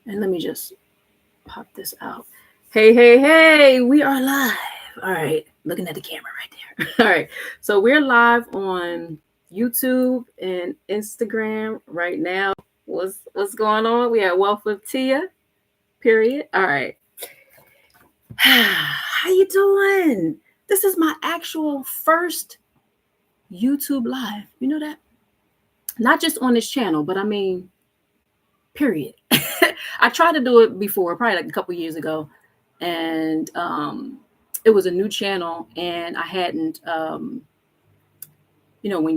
And let me just pop this out. Hey, we are live. All right, looking at the camera right there. All right, so we're live on YouTube and Instagram right now. What's going on? We at Wealth with Tia. Period. All right. How you doing? This is my actual first YouTube live. You know that? Not just on this channel, but I mean, period. I tried to do it before, probably like a couple years ago, and it was a new channel, and I hadn't, when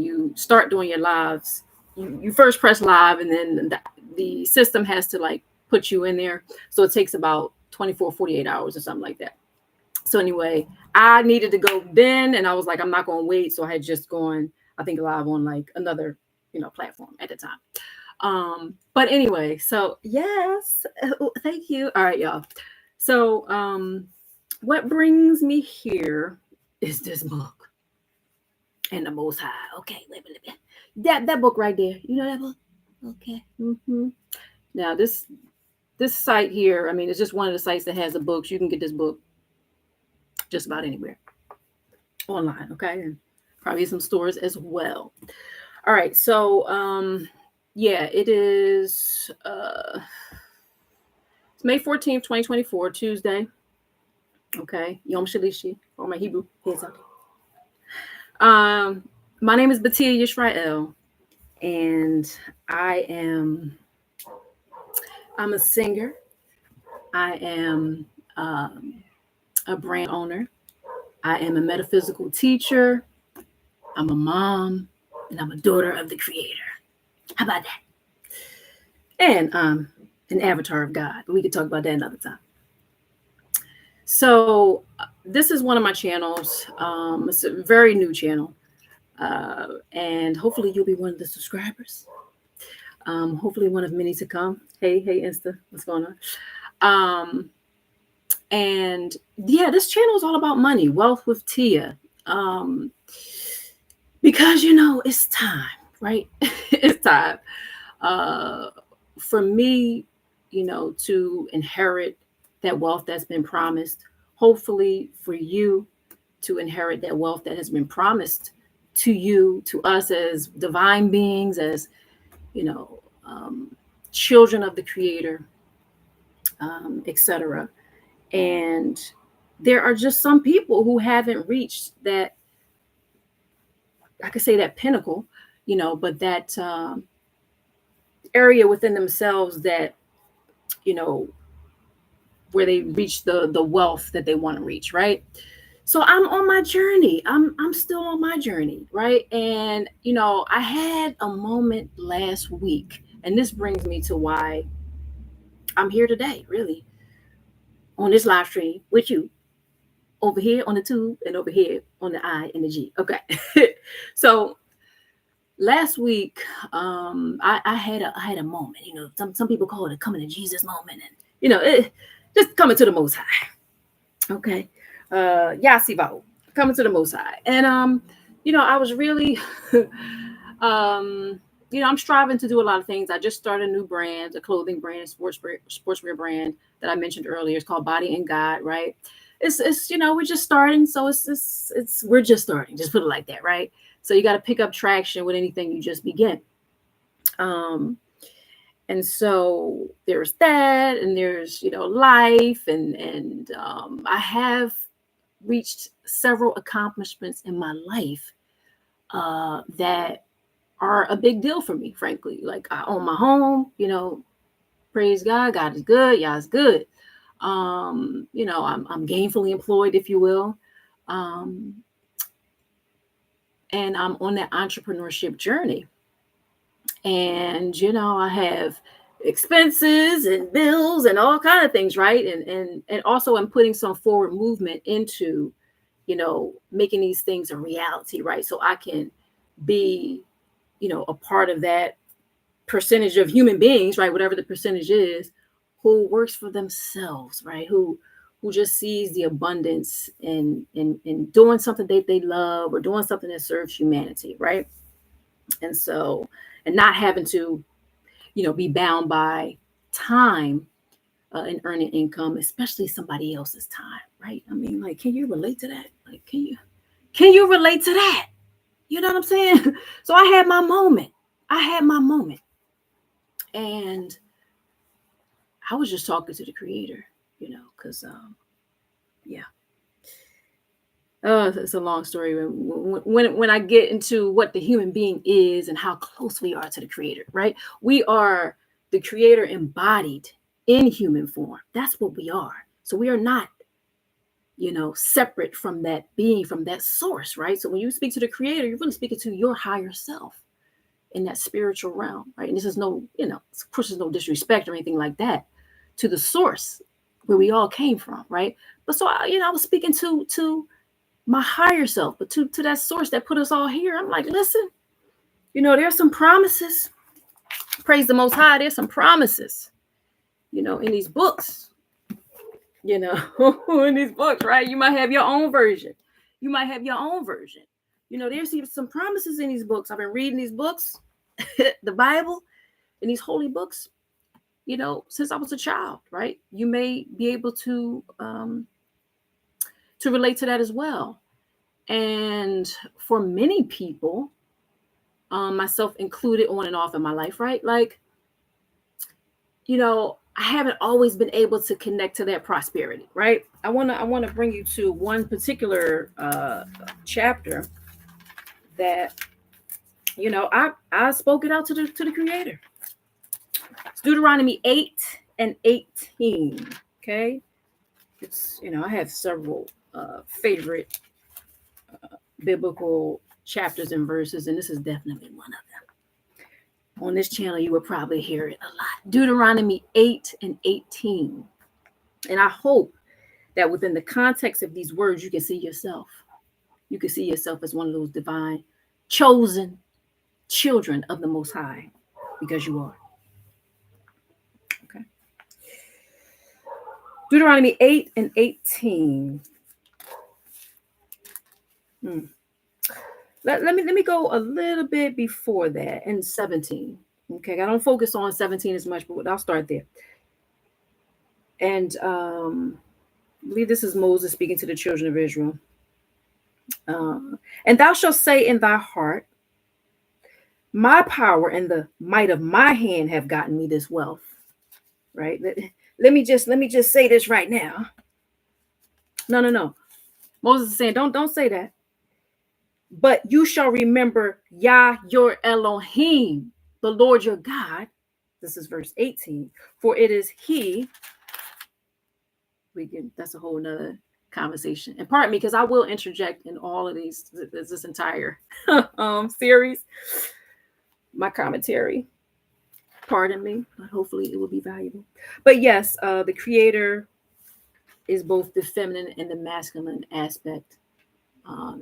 you start doing your lives, you first press live, and then the system has to like put you in there, so it takes about 24, 48 hours or something like that. So anyway, I needed to go then, and I was like, I'm not going to wait, so I had just gone, I think, live on like another, platform at the time. But anyway, so yes, thank you. All right, y'all. So what brings me here is this book and the Most High. Okay, wait. That book right there. You know that book? Okay. Now this site here, I mean, it's just one of the sites that has the books. You can get this book just about anywhere online. Okay, and probably some stores as well. All right, so yeah, it is it's May 14th, 2024, Tuesday. Okay, Yom Shalishi, or my Hebrew heads up. My name is BatiYah Yisrael, and I'm a singer. I am a brand owner. I am a metaphysical teacher. I'm a mom, and I'm a daughter of the Creator. How about that? And an avatar of God, but we could talk about that another time. So this is one of my channels. It's a very new channel, and hopefully you'll be one of the subscribers. Hopefully one of many to come. Hey, Insta, what's going on? And yeah, this channel is all about money, wealth with Tia. Because it's time, right? It's time for me, to inherit that wealth that's been promised. Hopefully for you to inherit that wealth that has been promised to you, to us as divine beings, as children of the Creator, etc. And there are just some people who haven't reached that, I could say that pinnacle, but that area within themselves that, where they reach the wealth that they want to reach, right? So I'm on my journey. I'm still on my journey, right? And I had a moment last week, and this brings me to why I'm here today, really, on this live stream with you, over here on the tube and over here on the I and the G. Okay. So last week, I had a moment. Some people call it a coming to Jesus moment, and it just coming to the Most High. Okay, Yasibo, coming to the Most High, and I was really, I'm striving to do a lot of things. I just started a new brand, a clothing brand, sportswear brand that I mentioned earlier. It's called Body and God, right? It's we're just starting, so we're just starting. Just put it like that, right? So you got to pick up traction with anything you just begin. And so there's that, and there's life, and I have reached several accomplishments in my life that are a big deal for me, frankly. Like, I own my home, praise God. God is good. Yah is good. I'm gainfully employed, if you will. And I'm on that entrepreneurship journey. And, I have expenses and bills and all kind of things, right? And also I'm putting some forward movement into, making these things a reality, right? So I can be, a part of that percentage of human beings, right? Whatever the percentage is, who works for themselves, right? Who just sees the abundance in doing something they love, or doing something that serves humanity, right? And so, and not having to, be bound by time and earning income, especially somebody else's time, right? I mean, like, can you relate to that? Like, can you relate to that? You know what I'm saying? So I had my moment. And I was just talking to the creator, because, yeah. It's a long story. When I get into what the human being is and how close we are to the creator, right? We are the creator embodied in human form. That's what we are. So we are not, separate from that being, from that source, right? So when you speak to the creator, you're really speaking to your higher self in that spiritual realm, right? And this is no, of course, there's no disrespect or anything like that to the source where we all came from, right? But so I was speaking to my higher self, but to that source that put us all here. I'm like, listen, there's some promises. Praise the Most High. There's some promises, in these books, in these books, right? You might have your own version. There's some promises in these books. I've been reading these books, the Bible, and these holy books, since I was a child, right? You may be able to relate to that as well. And for many people, myself included, on and off in my life, right? Like, I haven't always been able to connect to that prosperity, right? I want to bring you to one particular chapter that, I spoke it out to the creator. It's Deuteronomy 8:18. Okay. It's, I have several favorite biblical chapters and verses, and this is definitely one of them. On this channel, you will probably hear it a lot. Deuteronomy 8:18. And I hope that within the context of these words, you can see yourself. You can see yourself as one of those divine, chosen children of the Most High, because you are. Okay. Deuteronomy 8:18. Let me go a little bit before that, in 17. Okay, I don't focus on 17 as much, but I'll start there. And I believe this is Moses speaking to the children of Israel. And thou shalt say in thy heart, my power and the might of my hand have gotten me this wealth. Right? Let me just say this right now. No. Moses is saying, don't say that. But you shall remember Yah your Elohim, the Lord your God. This is verse 18. For it is He. That's a whole nother conversation. And pardon me, because I will interject in all of this entire series, my commentary. Pardon me, but hopefully it will be valuable. But yes, the creator is both the feminine and the masculine aspect.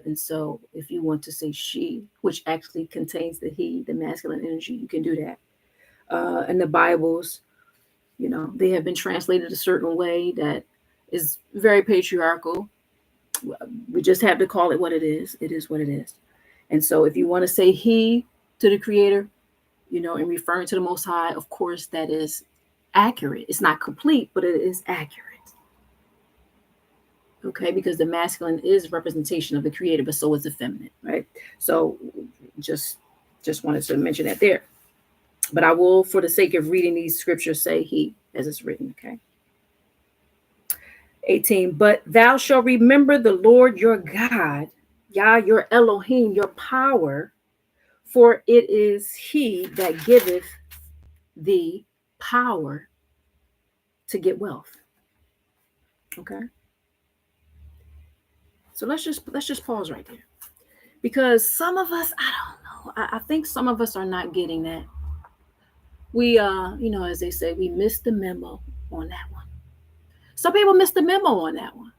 And so if you want to say she, which actually contains the he, the masculine energy, you can do that. And the Bibles, they have been translated a certain way that is very patriarchal. We just have to call it what it is. It is what it is. And so if you want to say he to the creator, and referring to the Most High, of course, that is accurate. It's not complete, but it is accurate. Okay, because the masculine is representation of the creator, but so is the feminine, right? So just wanted to mention that there. But I will, for the sake of reading these scriptures, say he, as it's written, okay? 18, but thou shalt remember the Lord your God, Yah your Elohim, your power, for it is he that giveth thee power to get wealth. Okay? So let's just pause right there. Because some of us, I don't know, I think some of us are not getting that. We, as they say, we missed the memo on that one. Some people missed the memo on that one.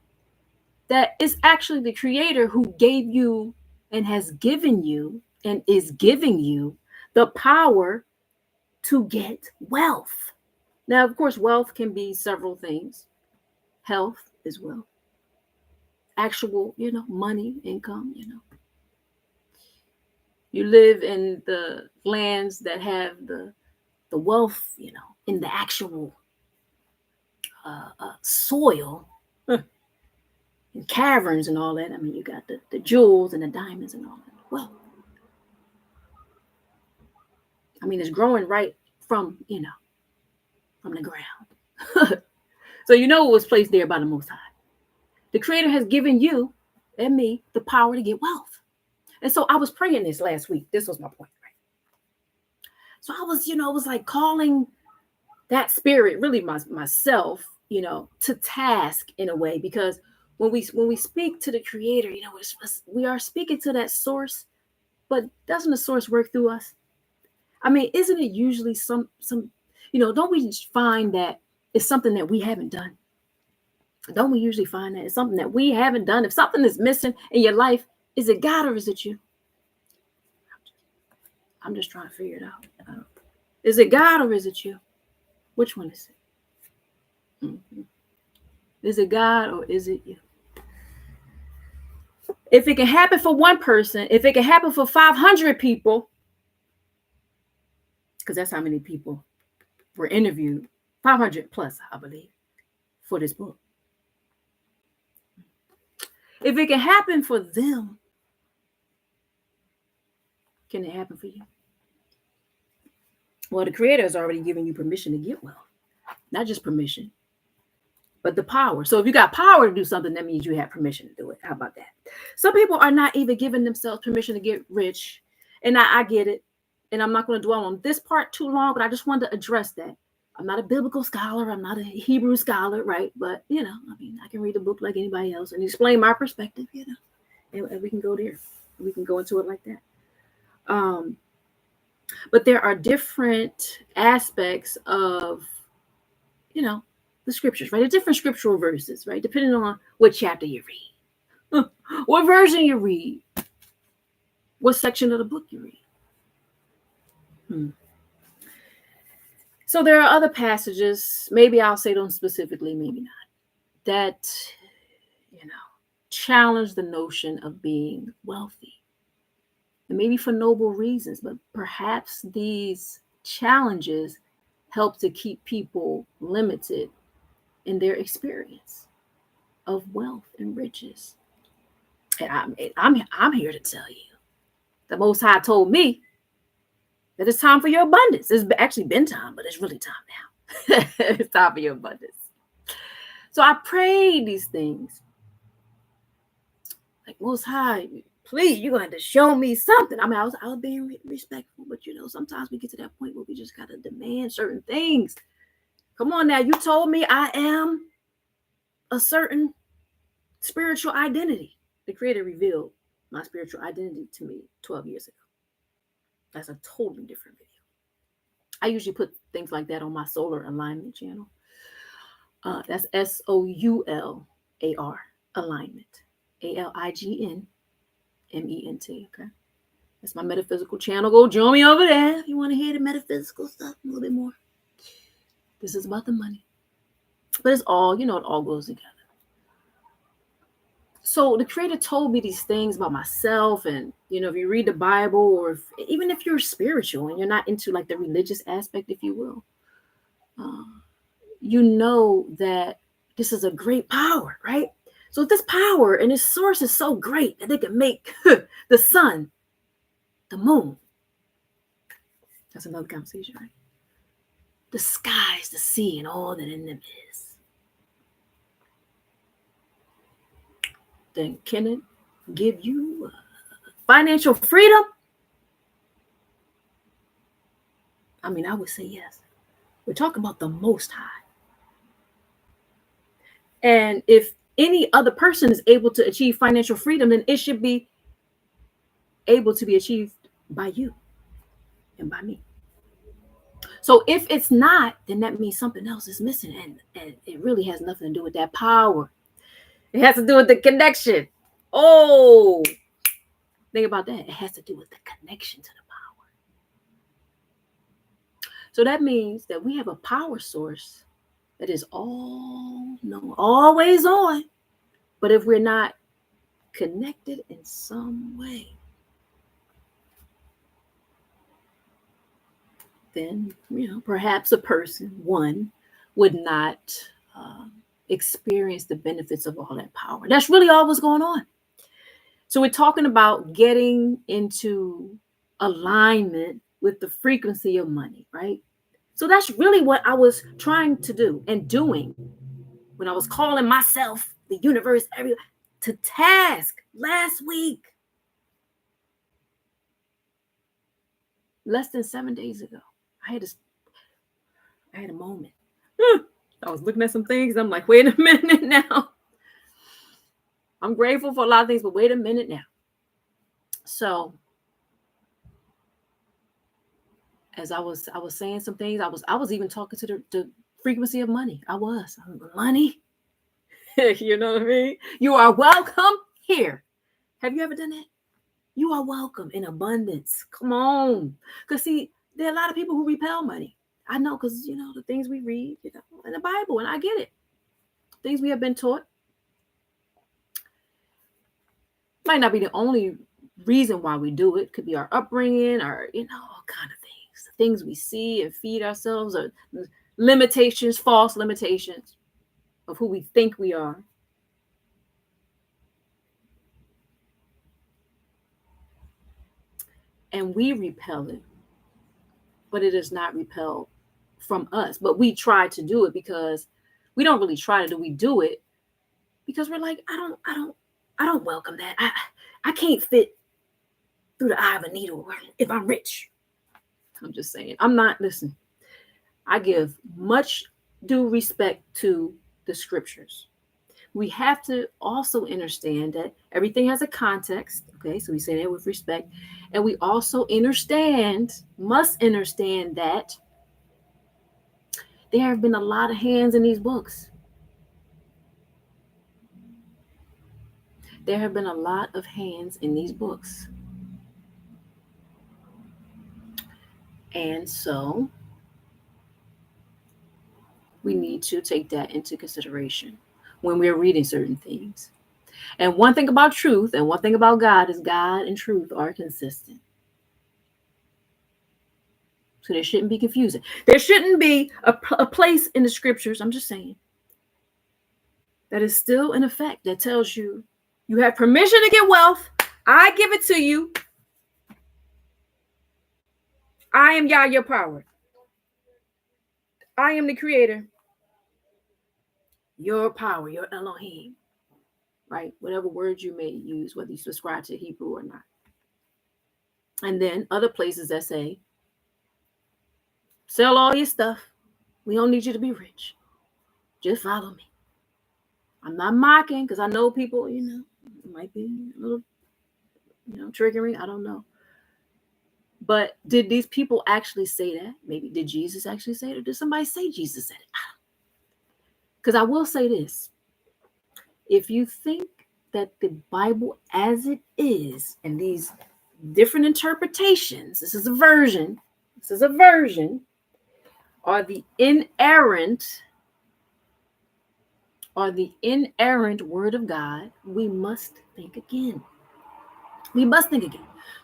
That it's actually the creator who gave you and has given you and is giving you the power to get wealth. Now, of course, wealth can be several things. Health as well. Actual, money, income, You live in the lands that have the wealth, in the actual soil and caverns and all that. I mean, you got the jewels and the diamonds and all that. Well, I mean, it's growing right from the ground. So it was placed there by the Most High. The Creator has given you and me the power to get wealth. And so I was praying this last week. This was my point, right? So I was, it was like calling that spirit, really myself, to task in a way, because when we speak to the Creator, we are speaking to that source, but doesn't the source work through us? I mean, isn't it usually some, don't we find that it's something that we haven't done? Don't we usually find that it's something that we haven't done? If something is missing in your life, is it God or is it you? I'm just trying to figure it out. Is it God or is it you? Which one is it? Mm-hmm. Is it God or is it you? If it can happen for one person, if it can happen for 500 people, because that's how many people were interviewed, 500 plus, I believe, for this book. If it can happen for them, can it happen for you? Well, the Creator has already given you permission to get wealth. Not just permission, but the power. So if you got power to do something, that means you have permission to do it. How about that? Some people are not even giving themselves permission to get rich. And I get it. And I'm not going to dwell on this part too long, but I just wanted to address that. I'm not a biblical scholar. I'm not a Hebrew scholar, right? But, I can read a book like anybody else and explain my perspective, and we can go there. We can go into it like that. But there are different aspects of, the scriptures, right? The different scriptural verses, right? Depending on what chapter you read, what version you read, what section of the book you read. So there are other passages, maybe I'll say them specifically, maybe not, that, challenge the notion of being wealthy. And maybe for noble reasons, but perhaps these challenges help to keep people limited in their experience of wealth and riches. And I'm here to tell you, the Most High told me that it's time for your abundance. It's actually been time, but it's really time now. It's time for your abundance. So I prayed these things. Like, Most High, please, you're going to have to show me something. I mean, I was being respectful, but sometimes we get to that point where we just got to demand certain things. Come on now, you told me I am a certain spiritual identity. The Creator revealed my spiritual identity to me 12 years ago. That's a totally different video. I usually put things like that on my solar alignment channel. That's SOULAR, alignment. ALIGNMENT. Okay. That's my metaphysical channel. Go join me over there if you want to hear the metaphysical stuff a little bit more. This is about the money. But it's all, it all goes together. So the Creator told me these things about myself. And, if you read the Bible, or even if you're spiritual and you're not into like the religious aspect, if you will, that this is a great power, right? So this power and its source is so great that they can make the sun, the moon. That's another conversation, right? The skies, the sea, and all that in them is. Then can it give you financial freedom? I mean, I would say yes. We're talking about the Most High. And if any other person is able to achieve financial freedom, then it should be able to be achieved by you and by me. So if it's not, then that means something else is missing. And it really has nothing to do with that power. It has to do with the connection. Oh, think about that. It has to do with the connection to the power. So that means that we have a power source that is always on. But if we're not connected in some way, then, perhaps one would not experience the benefits of all that power. That's really all what's going on. So we're talking about getting into alignment with the frequency of money, right? So that's really what I was trying to do and doing when I was calling myself, the universe, to task last week. Less than 7 days ago, I had a moment. I was looking at some things. I'm like, wait a minute now. I'm grateful for a lot of things, but wait a minute now. So as I was saying some things, I was even talking to the frequency of money. I was money. You know what I mean? You are welcome here. Have you ever done that? You are welcome in abundance. Come on. Because see, there are a lot of people who repel money. I know, because the things we read, in the Bible, and I get it. Things we have been taught. Might not be the only reason why we do it. Could be our upbringing, or all kind of things. Things we see and feed ourselves, or limitations, false limitations of who we think we are. And we repel it, but it is not repelled from us. But we try to do it because we don't really try to do. We do it because we're like, I don't welcome that. I can't fit through the eye of a needle if I'm rich. I'm just saying. I'm not. Listen, I give much due respect to the scriptures. We have to also understand that everything has a context. Okay, so we say that with respect. And we also must understand that there have been a lot of hands in these books. There have been a lot of hands in these books. And so we need to take that into consideration when we're reading certain things. And one thing about truth and one thing about God is God and truth are consistent. So there shouldn't be confusion. There shouldn't be a place in the scriptures, I'm just saying, that is still in effect that tells you you have permission to get wealth. I give it to you. I am Yah, your power. I am the creator. Your power, your Elohim. Right? Whatever words you may use, whether you subscribe to Hebrew or not. And then other places that say, sell all your stuff. We don't need you to be rich. Just follow me. I'm not mocking because I know people, it might be a little, triggering. I don't know. But did these people actually say that? Maybe did Jesus actually say it? Or did somebody say Jesus said it? Because I will say this. If you think that the Bible as it is and these different interpretations, this is a version, are the inerrant word of God, we must think again.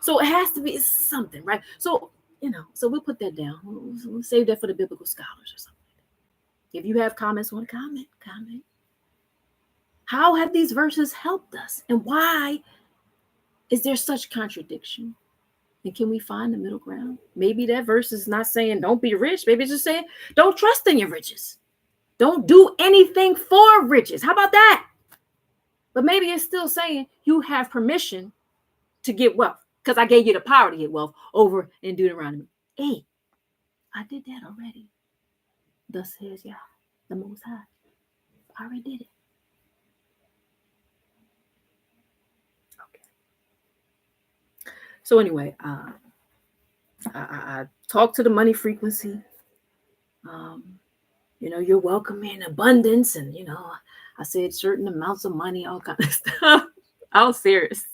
So it has to be something, right? So, so we'll put that down. We'll save that for the biblical scholars or something. If you have comments, want to comment. How have these verses helped us? And why is there such contradiction? And can we find the middle ground? Maybe that verse is not saying don't be rich. Maybe it's just saying don't trust in your riches. Don't do anything for riches. How about that? But maybe it's still saying you have permission to get wealth because I gave you the power to get wealth over in Deuteronomy 8. I did that already. Thus says Yah, the Most High. I already did it. Okay. So anyway, I talked to the money frequency. You're welcome in abundance, and I said certain amounts of money, all kind of stuff. I was serious,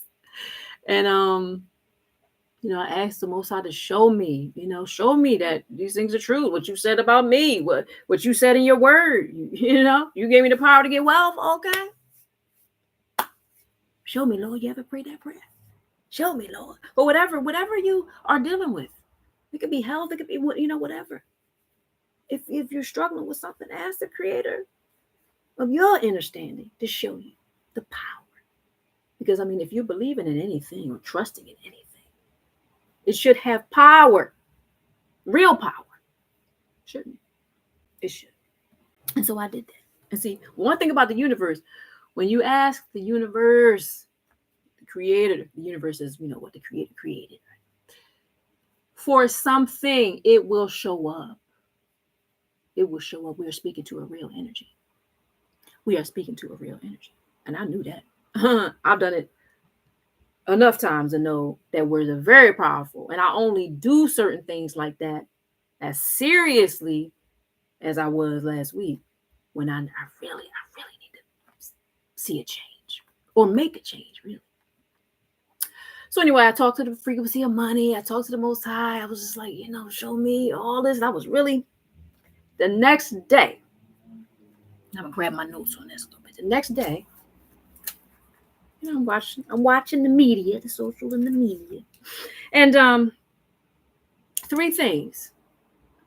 and I asked the Most High to show me that these things are true. What you said about me, what you said in your word, you gave me the power to get wealth. Okay, show me, Lord. You ever prayed that prayer? Show me, Lord. But whatever you are dealing with, it could be health, it could be whatever. If you're struggling with something, ask the Creator of your understanding to show you the power. Because, I mean, if you're believing in anything or trusting in anything, it should have power, real power. Shouldn't it? It should. And so I did that. And see, one thing about the universe, when you ask the universe, the creator, the universe is, you know, what the creator created. For something, it will show up. It will show up. We are speaking to a real energy. We are speaking to a real energy. And I knew that. I've done it enough times to know that words are very powerful. And I only do certain things like that as seriously as I was last week, when I really need to see a change or make a change, really. So anyway, I talked to the frequency of money. I talked to the Most High. I was just like, you know, show me all this. And I was really, the next day, I'm gonna grab my notes on this a little bit. The next day, you know, I'm watching the media, the social and the media. And 3 things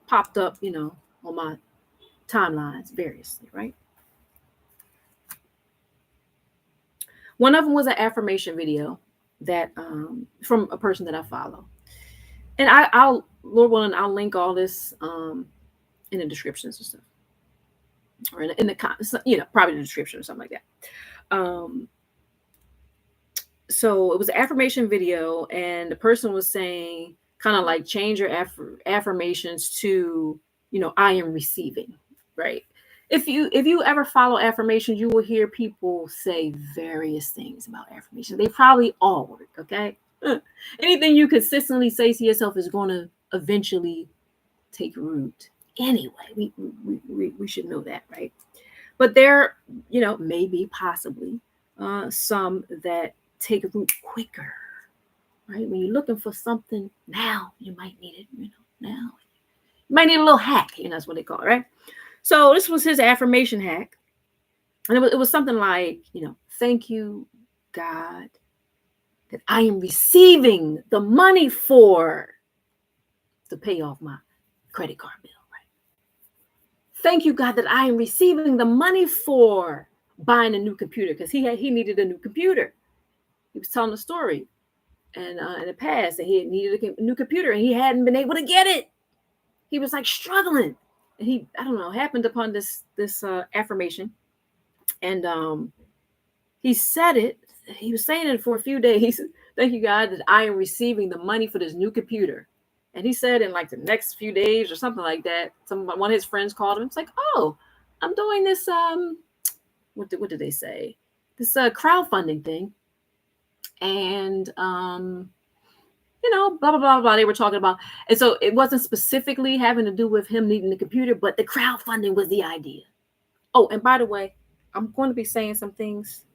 popped up, you know, on my timelines variously, right? One of them was an affirmation video that from a person that I follow. And I'll, Lord willing, I'll link all this in the descriptions and stuff. Or in the comments, you know, probably the description or something like that. So it was an affirmation video, and the person was saying, kind of like, change your affirmations to, you know, I am receiving, right? If you ever follow affirmations, you will hear people say various things about affirmations. They probably all work, okay? Anything you consistently say to yourself is going to eventually take root. Anyway, we should know that, right? But there, you know, maybe possibly some that take root quicker, right? When you're looking for something now, you might need it, you know, now. You might need a little hack, you know, that's what they call it, right? So this was his affirmation hack. And it was something like, you know, thank you, God, that I am receiving the money to pay off my credit card bill, right? Thank you, God, that I am receiving the money for buying a new computer, because he needed a new computer. He was telling a story, and in the past, that he needed a new computer and he hadn't been able to get it. He was like struggling, and he, I don't know, happened upon this affirmation, and he said it. He was saying it for a few days. Thank you, God, that I am receiving the money for this new computer. And he said in like the next few days or something like that, one of his friends called him. It's like, oh, I'm doing this. What did they say? This crowdfunding thing. And you know, blah blah blah blah. They were talking about, and so it wasn't specifically having to do with him needing the computer, but the crowdfunding was the idea. Oh, and by the way, I'm going to be saying some things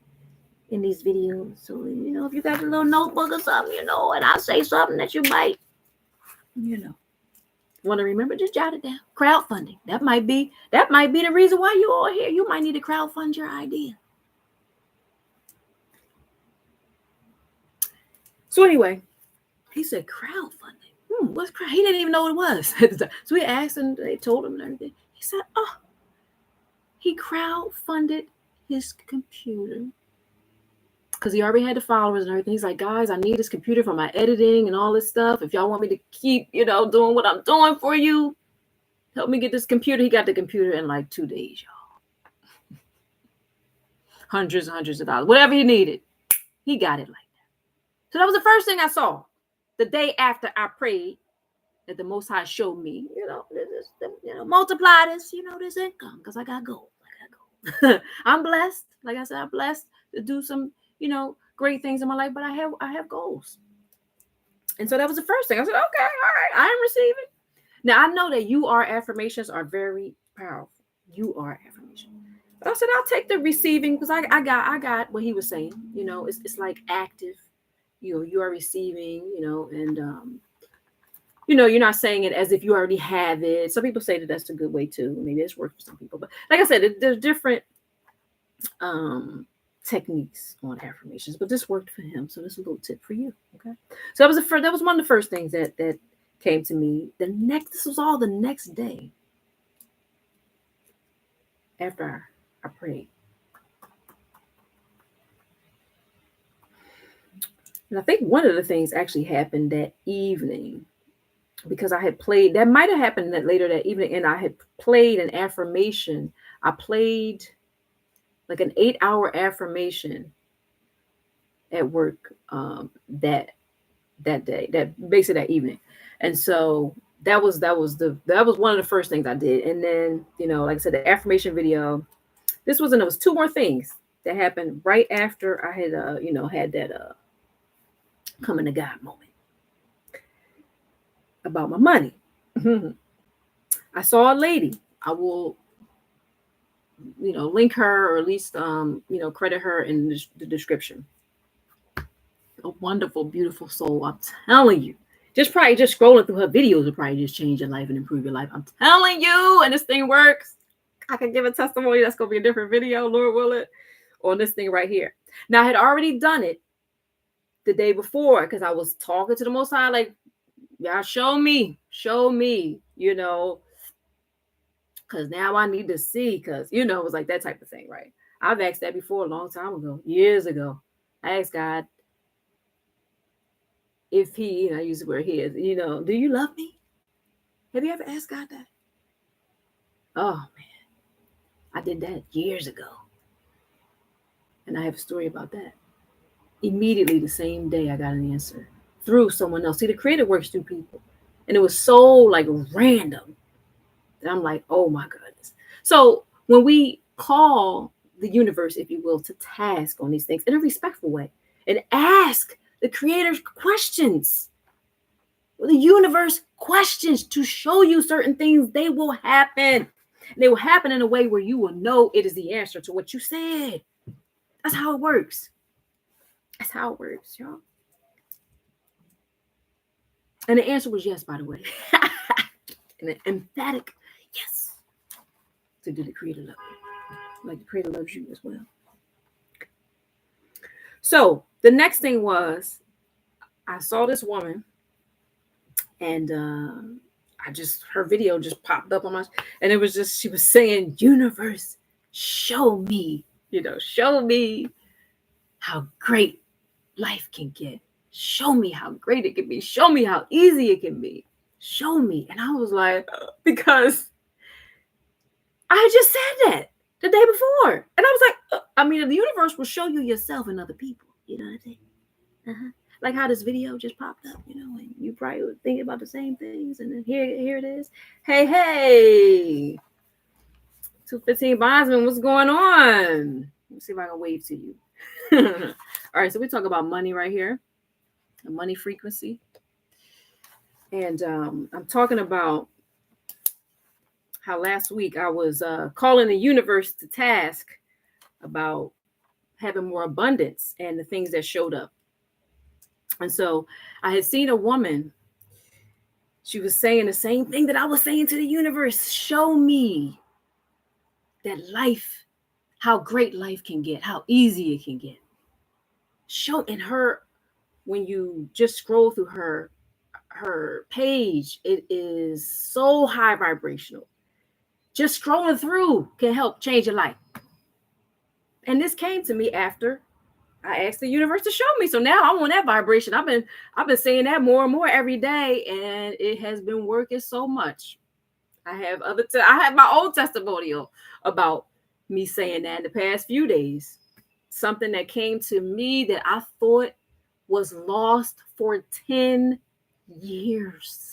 in these videos. So, you know, if you got a little notebook or something, you know, and I say something that you might, you know, want to remember, just jot it down. Crowdfunding. That might be the reason why you all here. You might need to crowdfund your idea. So anyway, he said crowdfunding. What's crowd? He didn't even know what it was. So we asked, and they told him and everything. He said, oh, he crowdfunded his computer because he already had the followers and everything. He's like, guys, I need this computer for my editing and all this stuff. If y'all want me to keep, you know, doing what I'm doing for you, help me get this computer. He got the computer in like 2 days, y'all. Hundreds of dollars. Whatever he needed, he got it like that. So that was the first thing I saw the day after I prayed, that the Most High showed me, you know, multiply this, you know, this income, because I got gold. I'm blessed. Like I said, I'm blessed to do some, you know, great things in my life, but I have goals. And so that was the first thing. I said, okay, all right, I am receiving. Now I know that you are affirmations are very powerful. You are affirmation. But I said, I'll take the receiving, because I got what he was saying. You know, it's like active. You know, you are receiving, you know, and you know, you're not saying it as if you already have it. Some people say that that's a good way too. Maybe it's worked for some people, but like I said, there's different techniques on affirmations, but this worked for him. So this is a little tip for you. Okay. So that was one of the first things that came to me. This was all the next day after I prayed. And I think one of the things actually happened that evening, because I had played, that might have happened that later that evening, and I had played an affirmation. I played like an 8-hour affirmation at work that day, that basically that evening. And so that was one of the first things I did. And then, like I said, the affirmation video, there was two more things that happened right after I had had that coming to God moment about my money. I saw a lady. I will link her, or at least credit her in the description. A wonderful, beautiful soul. I'm telling you. Just scrolling through her videos will probably just change your life and improve your life. I'm telling you, and this thing works. I can give a testimony. That's going to be a different video, Lord willing, on this thing right here. Now, I had already done it the day before because I was talking to the Most High, like, y'all show me, because now I need to see, because, it was like that type of thing, right? I've asked that before a long time ago, years ago. I asked God, if he, I use the word he is, do you love me? Have you ever asked God that? Oh, man. I did that years ago. And I have a story about that. Immediately the same day I got an answer through someone else. See, the Creator works through people. And it was so like random that I'm like, oh my goodness. So when we call the universe, if you will, to task on these things in a respectful way and ask the Creator's questions, the universe questions to show you certain things, they will happen. They will happen in a way where you will know it is the answer to what you said. That's how it works. That's how it works, y'all. And the answer was yes, by the way. And an emphatic yes. So did the Creator love you? Like the Creator loves you as well. So the next thing was, I saw this woman, and her video just popped up on my, and it was just, she was saying, universe, show me, show me how great life can get. Show me how great it can be. Show me how easy it can be. Show me. And I was like, because I just said that the day before. And I was like, the universe will show you yourself and other people. You know what I'm saying? Like how this video just popped up, and you probably were thinking about the same things. And then here it is. Hey, 215 Bondsman, what's going on? Let's see if I can wave to you. All right, so we talk about money right here, the money frequency. And I'm talking about how last week I was calling the universe to task about having more abundance and the things that showed up. And so I had seen a woman. She was saying the same thing that I was saying to the universe. Show me that life, how great life can get, how easy it can get. Show in her, when you just scroll through her page, it is so high vibrational. Just scrolling through can help change your life. And this came to me after I asked the universe to show me. So now I'm on that vibration. I've been saying that more and more every day, and it has been working so much. I have my own testimonial about me saying that in the past few days. Something that came to me that I thought was lost for 10 years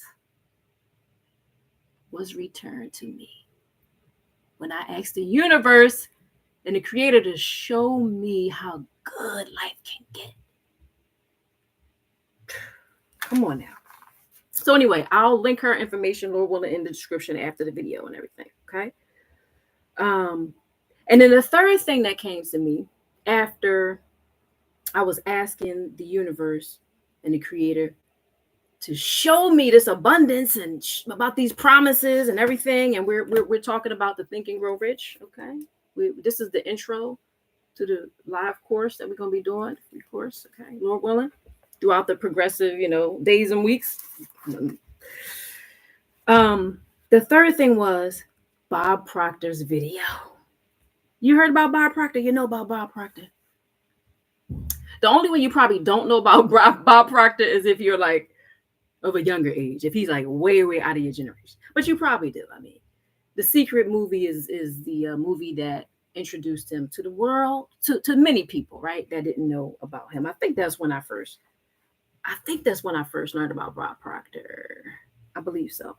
was returned to me when I asked the universe and the Creator to show me how good life can get. Come on now. So anyway, I'll link her information, Lord willing, in the description after the video and everything. Okay. And then the third thing that came to me after I was asking the universe and the Creator to show me this abundance and about these promises and everything, and we're talking about the Think and Grow Rich. Okay. This is the intro to the live course that we're going to be doing, free course, okay, Lord willing, throughout the progressive, days and weeks. The third thing was Bob Proctor's video. You heard about Bob Proctor? You know about Bob Proctor. The only way you probably don't know about Bob Proctor is if you're like of a younger age, if he's like way, way out of your generation. But you probably do. I mean, The Secret movie is the movie that introduced him to the world, to many people, right, that didn't know about him. I think that's when I first learned about Bob Proctor. I believe so.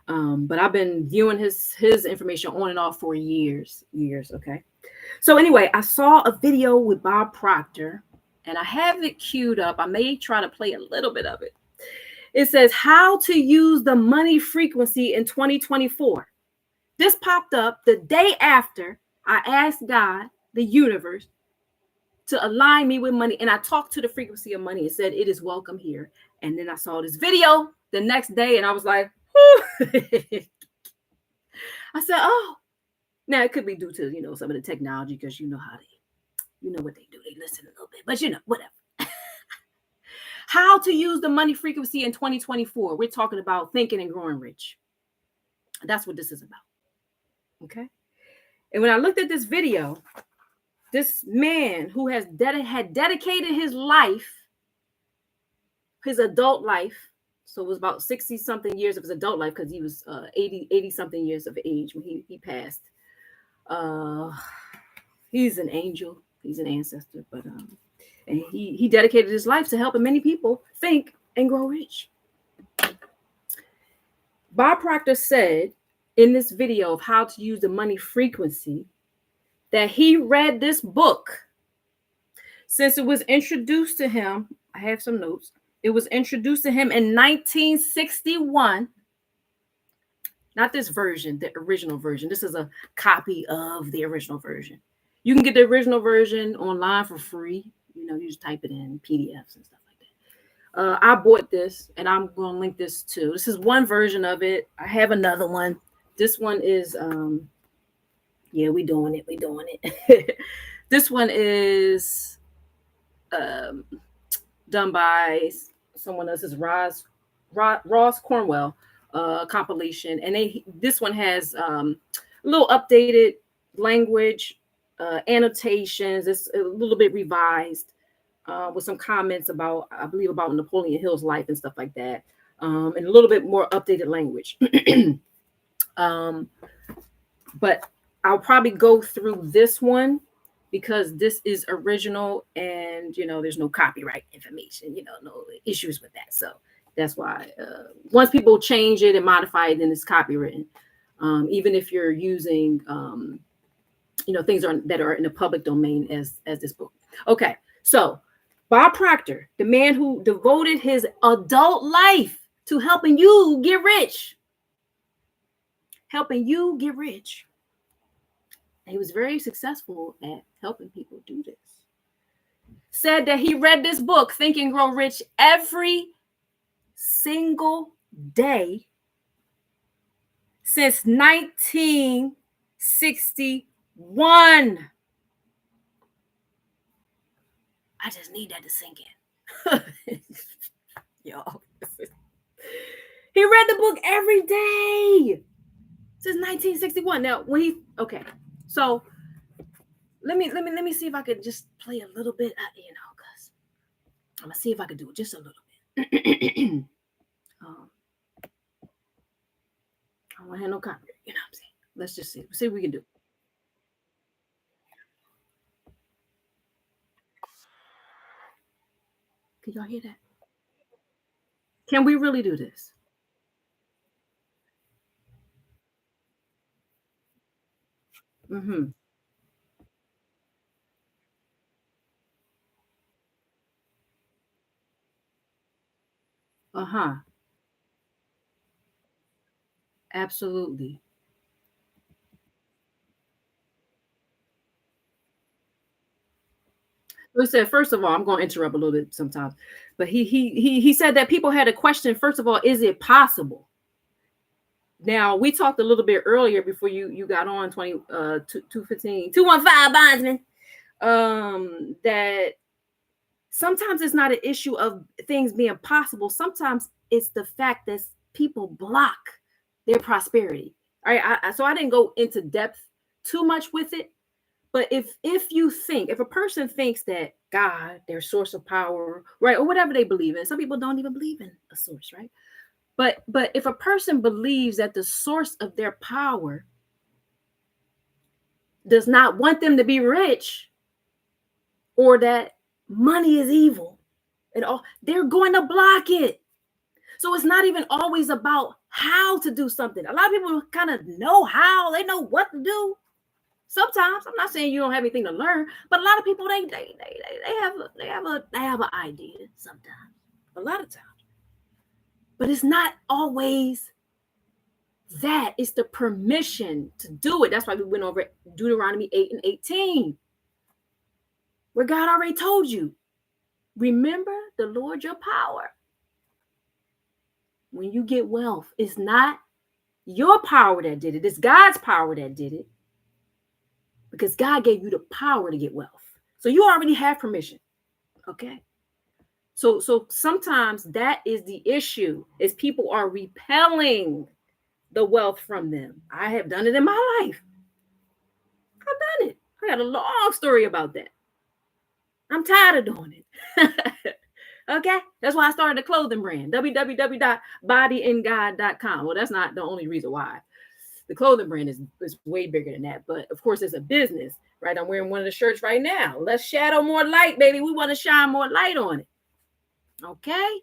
But I've been viewing his information on and off for years. Okay. So anyway, I saw a video with Bob Proctor, and I have it queued up. I may try to play a little bit of it. It says how to use the money frequency in 2024. This popped up the day after I asked God, the universe, to align me with money. And I talked to the frequency of money and said, it is welcome here. And then I saw this video the next day and I was like, I said, oh, now it could be due to, some of the technology, because you know what they do. They listen a little bit, but whatever. How to use the money frequency in 2024. We're talking about thinking and growing rich. That's what this is about. Okay. And when I looked at this video, this man who had dedicated his life, his adult life, so it was about 60 something years of his adult life, because he was 80 something years of age when he passed. He's an angel. He's an ancestor, but and he dedicated his life to helping many people think and grow rich. Bob Proctor said in this video of how to use the money frequency that he read this book since it was introduced to him. I have some notes. It was introduced to him in 1961. Not this version, the original version. This is a copy of the original version. You can get the original version online for free. You just type it in PDFs and stuff like that. I bought this, and I'm going to link this too. This is one version of it. I have another one. This one is, we doing it. This one is done by someone else. Is Ross Cornwell compilation, and this one has a little updated language, annotations. It's a little bit revised with some comments about, I believe, about Napoleon Hill's life and stuff like that, and a little bit more updated language. But I'll probably go through this one because this is original, and there's no copyright information, no issues with that. So that's why once people change it and modify it, then it's copywritten. Even if you're using things that are in the public domain as this book. Okay, so Bob Proctor, the man who devoted his adult life to helping you get rich. And he was very successful at helping people do this. Said that he read this book, Think and Grow Rich, every single day since 1961. I just need that to sink in. Y'all. He read the book every day since 1961. Now, so let me see if I could just play a little bit, because I'm gonna see if I could do it just a little bit. I don't want to have no copyright, what I'm saying. Let's just see what we can do. Can y'all hear that? Can we really do this? Mm-hmm. Uh-huh. Absolutely. He said, first of all, I'm going to interrupt a little bit sometimes, but he said that people had a question. First of all, is it possible? Now, we talked a little bit earlier before you got on 215 215 bondsman, that sometimes it's not an issue of things being possible. Sometimes it's the fact that people block their prosperity. All right. So I didn't go into depth too much with it. But if a person thinks that God, their source of power, right, or whatever they believe in, some people don't even believe in a source, right? But if a person believes that the source of their power does not want them to be rich, or that money is evil and all, they're going to block it. So it's not even always about how to do something. A lot of people kind of know how, they know what to do. Sometimes I'm not saying you don't have anything to learn, but a lot of people they have an idea sometimes, a lot of times. But it's not always that. It's the permission to do it. That's why we went over Deuteronomy 8 and 18, where God already told you, remember the Lord your power. When you get wealth, it's not your power that did it, it's God's power that did it. Because God gave you the power to get wealth. So you already have permission. Okay. So sometimes that is the issue, is people are repelling the wealth from them. I have done it in my life. I've done it. I got a long story about that. I'm tired of doing it. Okay. That's why I started a clothing brand, www.bodyandgod.com. Well, that's not the only reason why. The clothing brand is way bigger than that. But of course, it's a business, right? I'm wearing one of the shirts right now. Less shadow, more light, baby. We want to shine more light on it. Okay.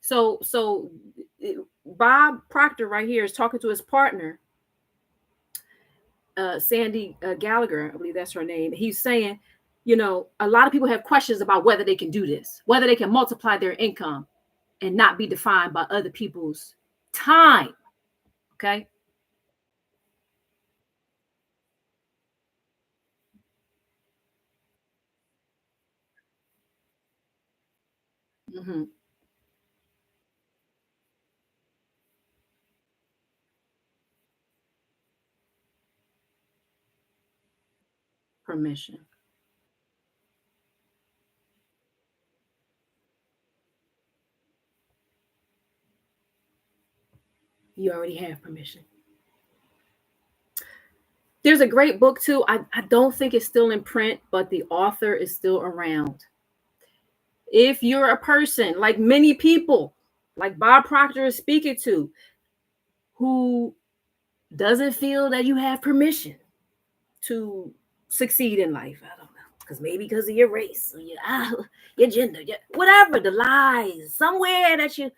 So Bob Proctor right here is talking to his partner, Sandy Gallagher, I believe that's her name. He's saying, a lot of people have questions about whether they can do this, whether they can multiply their income and not be defined by other people's time. Okay. Mm-hmm. Permission. You already have permission. There's a great book too. I don't think it's still in print, but the author is still around. If you're a person, like many people, like Bob Proctor is speaking to, who doesn't feel that you have permission to succeed in life, I don't know, because of your race, or your gender, whatever, the lies, somewhere that you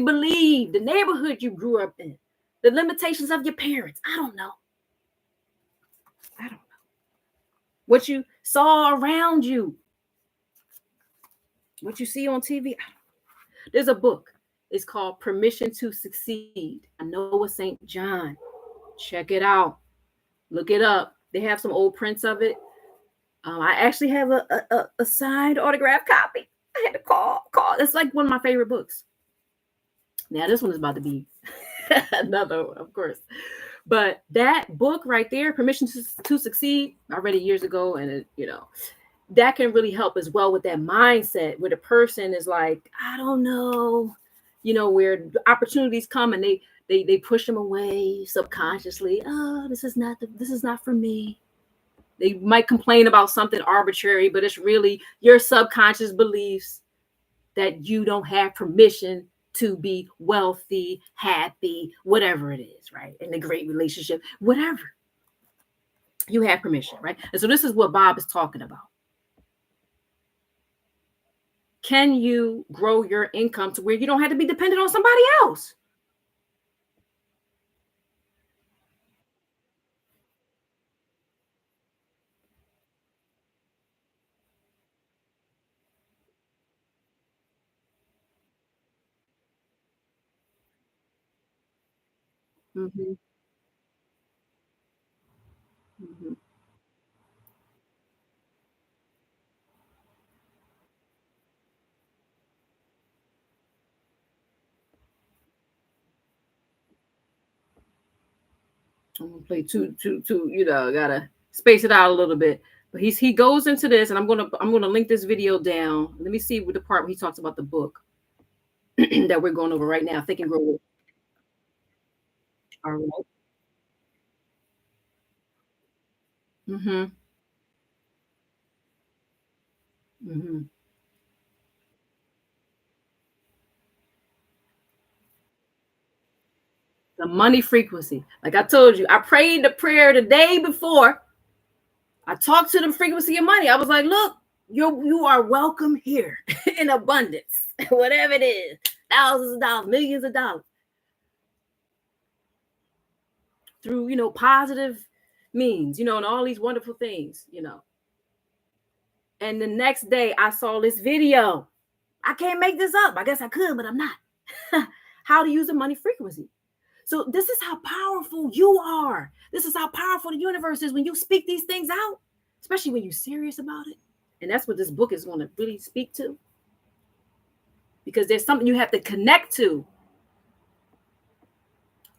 believe, the neighborhood you grew up in, the limitations of your parents. I don't know. What you saw around you, what you see on TV. There's a book. It's called Permission to Succeed. I know it's St. John. Check it out. Look it up. They have some old prints of it. I actually have a signed autograph copy. I had to call. It's like one of my favorite books. Now this one is about to be another one, of course. But that book right there, Permission to Succeed, I read it years ago, and that can really help as well with that mindset where the person is like, I don't know, where opportunities come and they push them away subconsciously. Oh, this is not for me. They might complain about something arbitrary, but it's really your subconscious beliefs that you don't have permission to be wealthy, happy, whatever it is, right? In a great relationship, whatever. You have permission, right? And so this is what Bob is talking about. Can you grow your income to where you don't have to be dependent on somebody else? Mm-hmm. Mm-hmm. I'm gonna play two. Gotta space it out a little bit. But he goes into this, and I'm gonna link this video down. Let me see with the part where he talks about the book that we're going over right now. Think and Grow Rich. All right. Mm-hmm. Mm-hmm. The money frequency. Like I told you, I prayed the prayer the day before. I talked to the frequency of money. I was like, look, you are welcome here in abundance, whatever it is, thousands of dollars, millions of dollars, through positive means, and all these wonderful things. And the next day I saw this video. I can't make this up. I guess I could, but I'm not. How to use the money frequency. So this is how powerful you are. This is how powerful the universe is when you speak these things out, especially when you're serious about it. And that's what this book is going to really speak to. Because there's something you have to connect to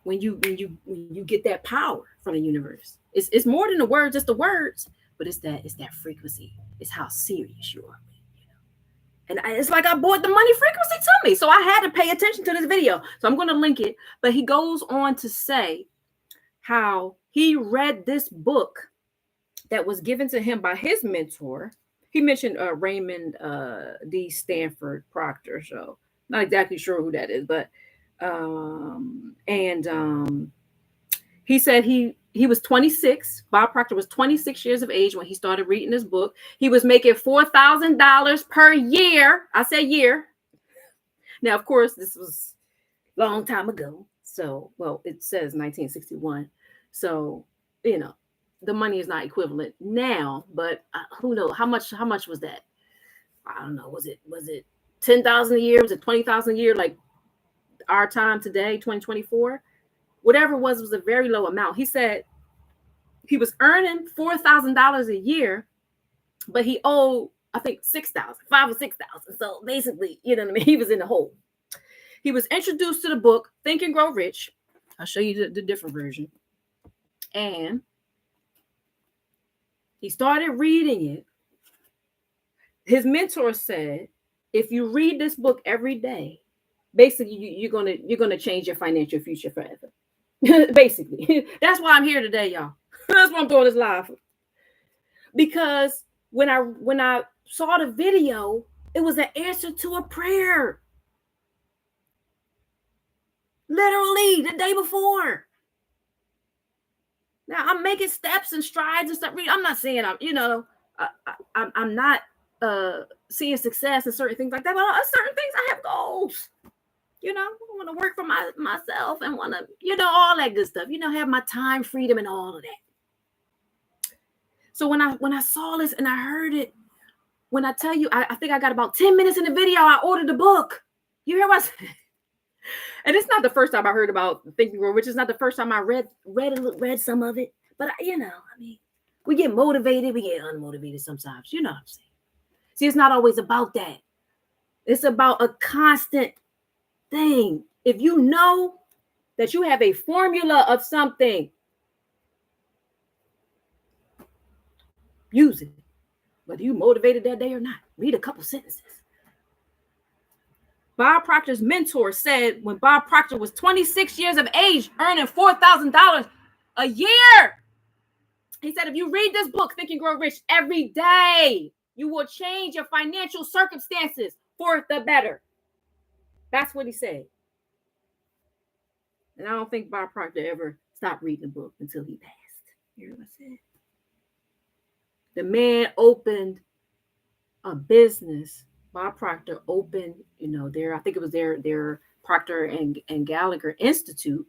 when you get that power from the universe. It's more than the words, it's the words, but it's that frequency. It's how serious you are. And it's like I bought the money frequency to me. So I had to pay attention to this video. So I'm going to link it. But he goes on to say how he read this book that was given to him by his mentor. He mentioned Raymond D. Stanford Proctor. So not exactly sure who that is. But he said he was 26. Bob Proctor was 26 years of age when he started reading this book. He was making $4,000 per year. I said year. Now, of course, this was a long time ago. So, well, it says 1961. So, the money is not equivalent now, but who knows how much was that? I don't know. Was it 10,000 a year? Was it 20,000 a year? Like our time today, 2024? Whatever it was a very low amount. He said he was earning $4,000 a year, but he owed, I think, $5,000 or $6,000. So basically, you know what I mean? He was in the hole. He was introduced to the book Think and Grow Rich. I'll show you the different version. And he started reading it. His mentor said, if you read this book every day, basically you're gonna change your financial future forever. Basically, that's why I'm here today, y'all. That's why I'm doing this live. Because when I saw the video, it was an answer to a prayer. Literally the day before. Now I'm making steps and strides and stuff. I'm not saying I'm not seeing success and certain things like that, but certain things I have goals. I want to work for myself and want to, all that good stuff. Have my time freedom and all of that. So when I saw this and I heard it, when I tell you, I think I got about 10 minutes in the video, I ordered the book. You hear what I said? And it's not the first time I heard about Think and Grow Rich. It's not the first time I read some of it. But we get motivated, we get unmotivated sometimes. You know what I'm saying? See, it's not always about that. It's about a constant thing. If you know that you have a formula of something, use it. Whether you motivated that day or not, read a couple sentences. Bob Proctor's mentor said when Bob Proctor was 26 years of age, earning $4,000 a year, he said, if you read this book, Think and Grow Rich, every day, you will change your financial circumstances for the better. That's what he said. And I don't think Bob Proctor ever stopped reading the book until he passed. You hear what I said? The man opened a business. Bob Proctor opened, I think it was their Proctor and Gallagher Institute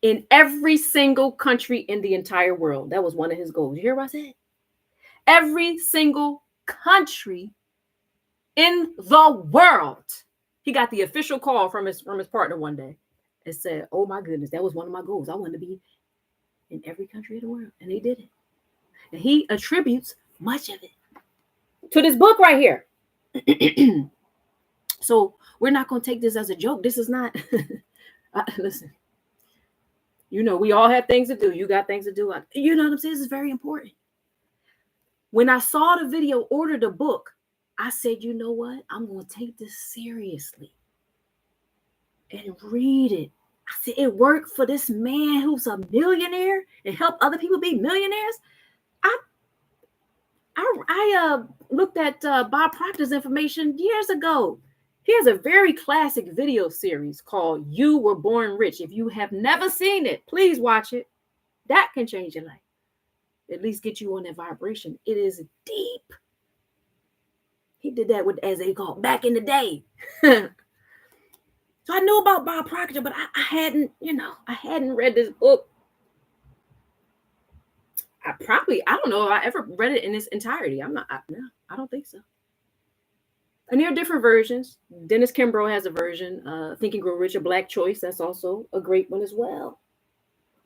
in every single country in the entire world. That was one of his goals. You hear what I said? Every single country in the world. He got the official call from his partner one day and said, oh my goodness, that was one of my goals. I wanted to be in every country of the world. And they did it. And he attributes much of it to this book right here. So we're not going to take this as a joke. This is not, listen, we all have things to do. You got things to do. You know what I'm saying? This is very important. When I saw the video, ordered the book, I said, you know what? I'm going to take this seriously and read it. I said, it worked for this man who's a millionaire and help other people be millionaires. I looked at Bob Proctor's information years ago. He has a very classic video series called You Were Born Rich. If you have never seen it, please watch it. That can change your life. At least get you on that vibration. It is deep. He did that with, as they call, back in the day. So I knew about Bob Proctor, but I hadn't read this book. I don't know if I ever read it in its entirety. I don't think so. And there are different versions. Dennis Kimbrough has a version. Think and Grow Rich, a Black choice. That's also a great one as well.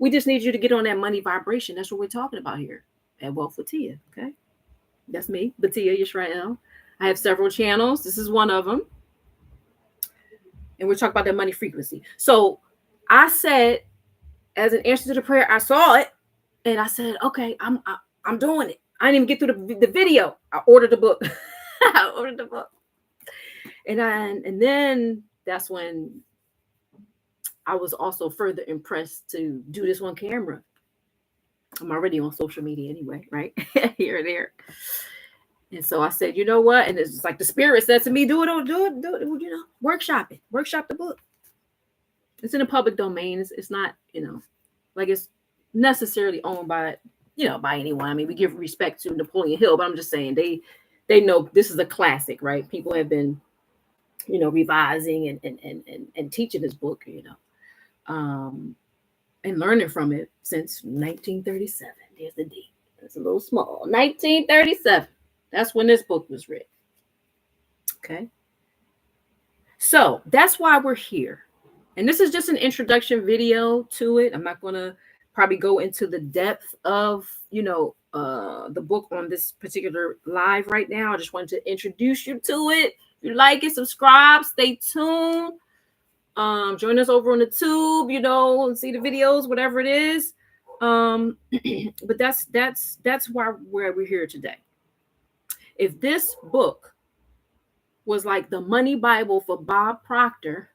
We just need you to get on that money vibration. That's what we're talking about here at Wealth with Tia. Okay. That's me, BatiYah Yisrael. I have several channels. This is one of them. And we're talking about that money frequency. So I said, as an answer to the prayer, I saw it. And I said, okay, I'm doing it. I didn't even get through the video. I ordered the book. And then that's when I was also further impressed to do this on camera. I'm already on social media anyway, right? Here and there. And so I said, you know what? And it's like the spirit said to me, do it, workshop the book. It's in the public domain. It's not, like it's necessarily owned by anyone. I mean, we give respect to Napoleon Hill, but I'm just saying they know this is a classic, right? People have been, revising and teaching this book, and learning from it since 1937. There's the date. It's a little small. 1937. That's when this book was written. Okay. So that's why we're here. And this is just an introduction video to it. I'm not going to probably go into the depth of, the book on this particular live right now. I just wanted to introduce you to it. If you like it, subscribe, stay tuned. Join us over on the tube, and see the videos, whatever it is. But that's why we're here today. If this book was like the money Bible for Bob Proctor,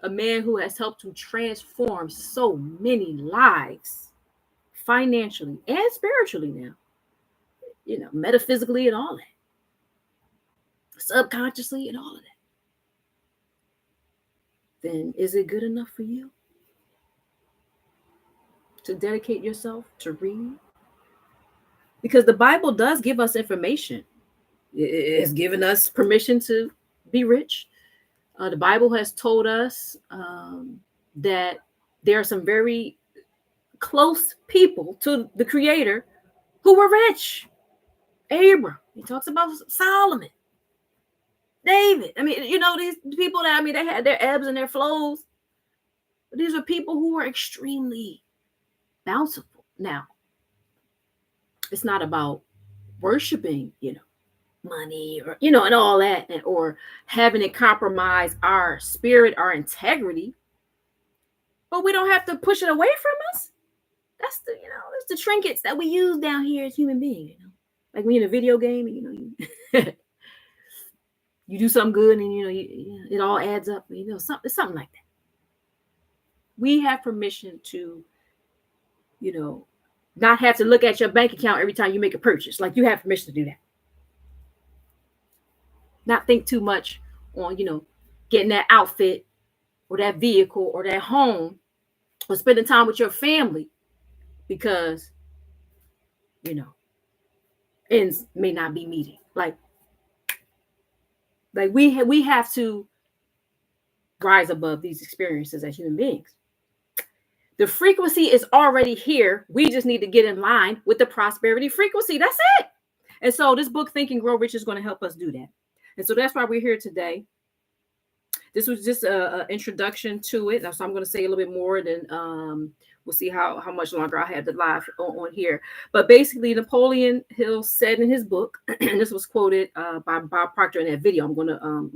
a man who has helped to transform so many lives financially and spiritually now, metaphysically and all that, subconsciously and all of that, then is it good enough for you to dedicate yourself to read? Because the Bible does give us information. It's given us permission to be rich. The Bible has told us that there are some very close people to the Creator who were rich. Abraham, he talks about Solomon, David. I mean, these people that, they had their ebbs and their flows. But these are people who were extremely bountiful. Now, it's not about worshiping, money or, and all that, or having it compromise our spirit, our integrity. But we don't have to push it away from us. That's the trinkets that we use down here as human beings, Like when you're in a video game, you do something good and, it all adds up, something like that. We have permission to, not have to look at your bank account every time you make a purchase. Like you have permission to do that. Not think too much on, getting that outfit or that vehicle or that home or spending time with your family because, ends may not be meeting. Like we have to rise above these experiences as human beings. The frequency is already here. We just need to get in line with the prosperity frequency. That's it. And so this book, Think and Grow Rich, is going to help us do that. And so that's why we're here today. This was just an introduction to it. So I'm going to say a little bit more, then we'll see how much longer I have the live on here. But basically, Napoleon Hill said in his book, and this was quoted by Bob Proctor in that video. I'm going to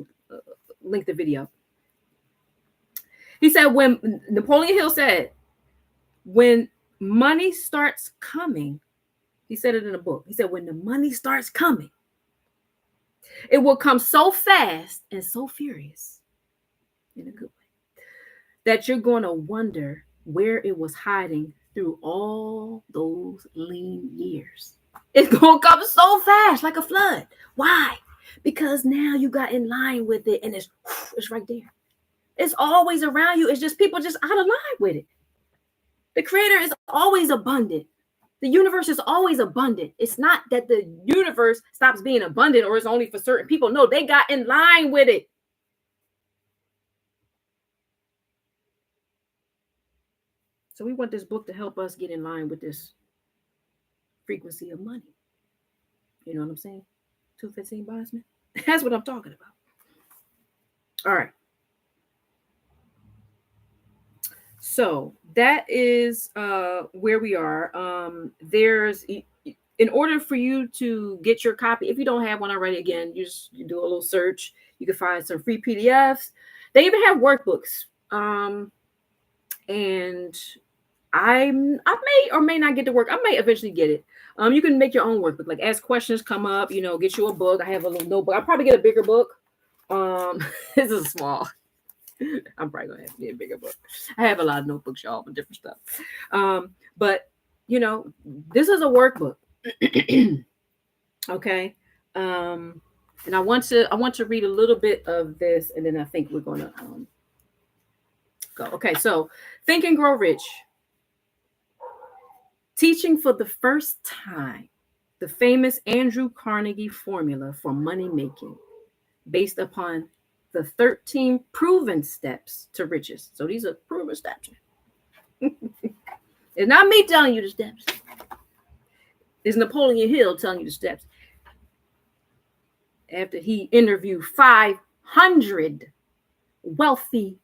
link the video. He said, when Napoleon Hill said, when money starts coming, he said it in a book. He said, when the money starts coming, it will come so fast and so furious in a good way that you're going to wonder where it was hiding through all those lean years. It's going to come so fast, like a flood. Why? Because now you got in line with it, and it's right there. It's always around you. It's just people just out of line with it. The creator is always abundant. The universe is always abundant. It's not that the universe stops being abundant or it's only for certain people. No, they got in line with it. So we want this book to help us get in line with this frequency of money. You know what I'm saying? 215 Bosman. That's what I'm talking about. All right. So that is where we are. There's, in order for you to get your copy, if you don't have one already, again, you do a little search. You can find some free PDFs. They even have workbooks. And I may or may not get to work. I may eventually get it. You can make your own workbook. Like as questions come up, get you a book. I have a little notebook. I'll probably get a bigger book. This is small. I'm probably gonna have to get a bigger book. I have a lot of notebooks, y'all, with different stuff. But this is a workbook. Okay. And I want to read a little bit of this, and then I think we're gonna go. Okay, so Think and Grow Rich. Teaching for the first time the famous Andrew Carnegie formula for money making, based upon the 13 proven steps to riches. So these are proven steps. It's not me telling you the steps. It's Napoleon Hill telling you the steps. After he interviewed 500 wealthy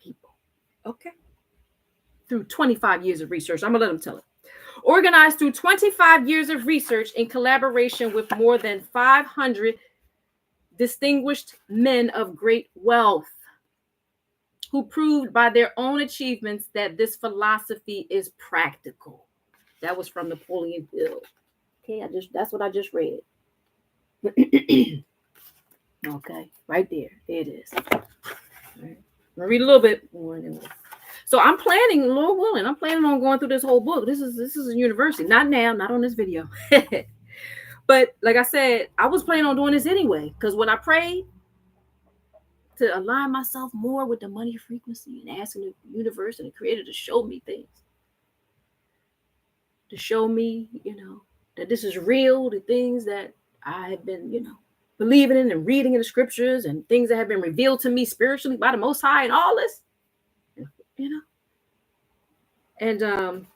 people. Okay. Through 25 years of research. I'm going to let him tell it. Organized through 25 years of research in collaboration with more than 500 distinguished men of great wealth who proved by their own achievements that this philosophy is practical. That was from Napoleon Hill. Okay, that's what I just read. Okay, right there. There it is. All right. I'm gonna read a little bit more. So I'm planning, Lord willing, I'm planning on going through this whole book. This is a university. Not now, not on this video. But like I said, I was planning on doing this anyway, because when I prayed to align myself more with the money frequency and asking the universe and the creator to show me things, to show me, that this is real, the things that I have been, believing in and reading in the scriptures and things that have been revealed to me spiritually by the Most High and all this, And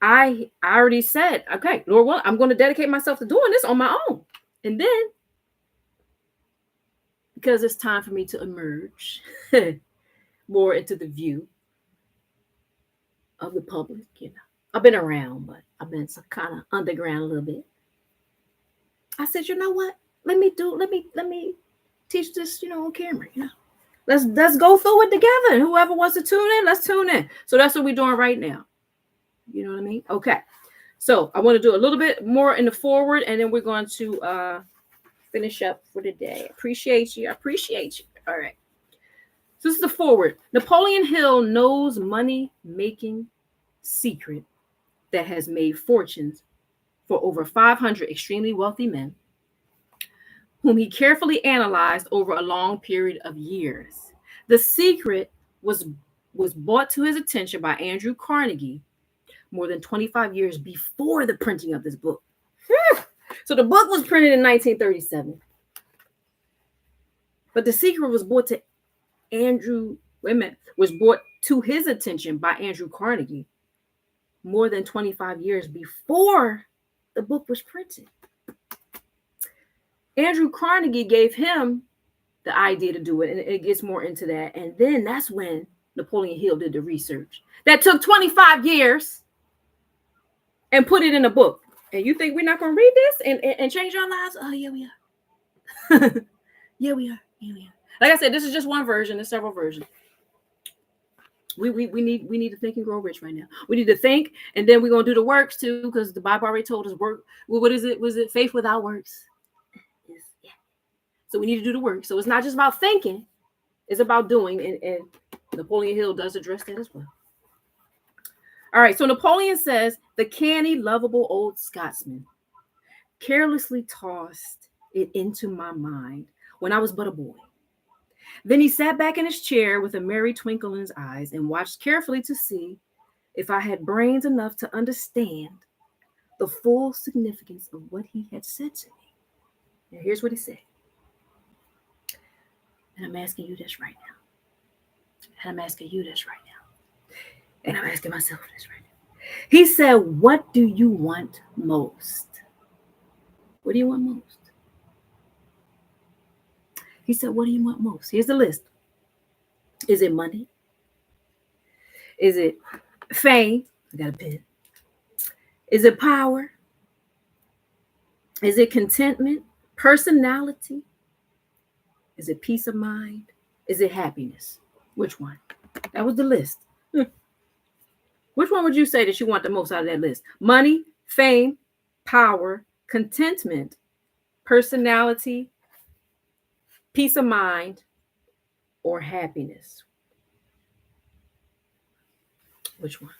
I already said, okay, Lord, well, I'm going to dedicate myself to doing this on my own. And then, because it's time for me to emerge more into the view of the public, I've been around, but I've been kind of underground a little bit. I said, you know what? Let me teach this, on camera, Let's go through it together. And whoever wants to tune in, let's tune in. So that's what we're doing right now. You know what I mean? Okay. So I want to do a little bit more in the forward, and then we're going to finish up for the day. Appreciate you. All right. So this is the forward. Napoleon Hill knows money-making secret that has made fortunes for over 500 extremely wealthy men, whom he carefully analyzed over a long period of years. The secret was brought to his attention by Andrew Carnegie more than 25 years before the printing of this book. So the book was printed in 1937. But the secret was brought to his attention by Andrew Carnegie more than 25 years before the book was printed. Andrew Carnegie gave him the idea to do it, and it gets more into that. And then that's when Napoleon Hill did the research. That took 25 years and put it in a book. And you think we're not going to read this and change our lives? Oh, yeah, we are. Yeah, we are. Like I said, this is just one version. There's several versions. We need to think and grow rich right now. We need to think, and then we're going to do the works too, because the Bible already told us work. Well, what is it? Was it faith without works? So we need to do the work. So it's not just about thinking. It's about doing, and Napoleon Hill does address that as well. All right, so Napoleon says, the canny, lovable old Scotsman carelessly tossed it into my mind when I was but a boy. Then he sat back in his chair with a merry twinkle in his eyes and watched carefully to see if I had brains enough to understand the full significance of what he had said to me. Now, here's what he said. And I'm asking you this right now. And I'm asking you this right now. And I'm asking myself this right now. He said, what do you want most? What do you want most? He said, what do you want most? Here's the list. Is it money? Is it fame? I got a pen. Is it power? Is it contentment? Personality? Is it peace of mind? Is it happiness? Which one? That was the list. Which one would you say that you want the most out of that list? Money, fame, power, contentment, personality, peace of mind, or happiness? Which one?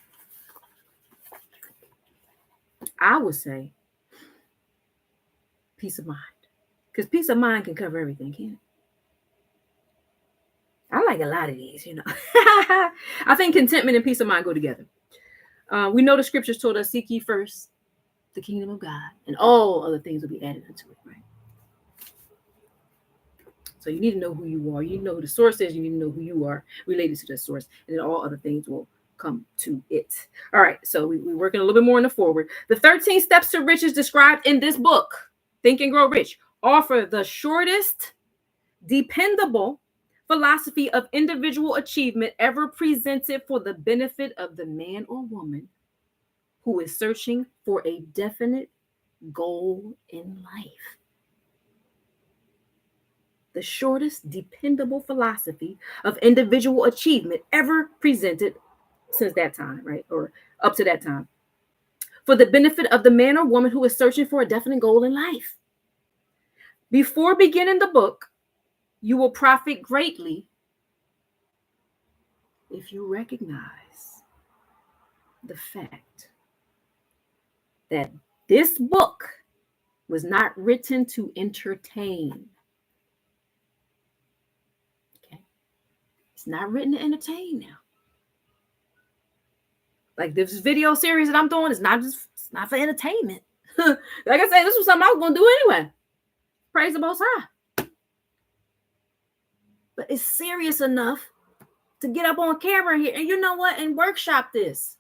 I would say peace of mind. Because peace of mind can cover everything, can't it? I like a lot of these, you know. I think contentment and peace of mind go together. We know the scriptures told us, seek ye first the kingdom of God, and all other things will be added unto it, right? So you need to know who you are. You know who the source is. You need to know who you are related to the source, and then all other things will come to it. All right, so we're working a little bit more in the forward. The 13 steps to riches described in this book, Think and Grow Rich, offer the shortest, dependable philosophy of individual achievement ever presented for the benefit of the man or woman who is searching for a definite goal in life. The shortest, dependable philosophy of individual achievement ever presented since that time, right? Or up to that time. For the benefit of the man or woman who is searching for a definite goal in life. Before beginning the book, you will profit greatly if you recognize the fact that this book was not written to entertain. Okay? It's not written to entertain now. Like this video series that I'm doing, it's not for entertainment. Like I said, this was something I was going to do anyway. Praise the Most High. But it's serious enough to get up on camera here and you know what, and workshop this.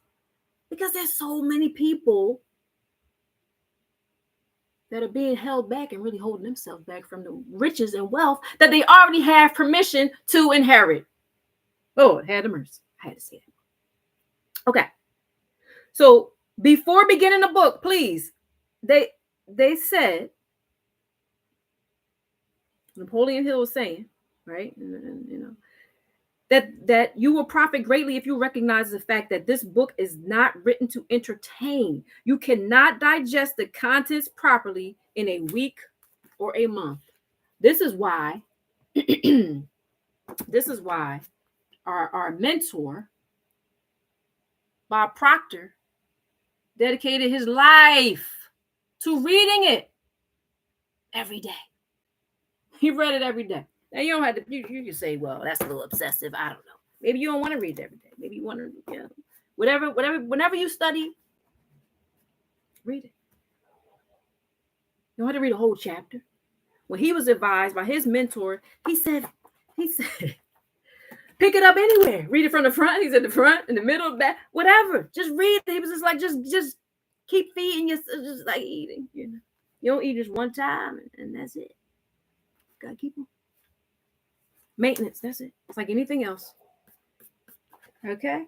Because there's so many people that are being held back and really holding themselves back from the riches and wealth that they already have permission to inherit. Lord, have mercy. I had to say it. Okay. So before beginning the book, please, they said, Napoleon Hill was saying, right? You know, that you will profit greatly if you recognize the fact that this book is not written to entertain. You cannot digest the contents properly in a week or a month. This is why our mentor, Bob Proctor, dedicated his life to reading it every day. He read it every day. Now you don't have to. You can say, "Well, that's a little obsessive." I don't know. Maybe you don't want to read it every day. Maybe you want to, whatever. Whenever you study, read it. You don't have to read a whole chapter. When he was advised by his mentor, he said, pick it up anywhere. Read it from the front. He said the front, in the middle, back, whatever. Just read it. He was just like, just keep feeding yourself, just like eating. You don't eat just one time, and that's it. Gotta keep them. Maintenance, that's it. It's like anything else. Okay?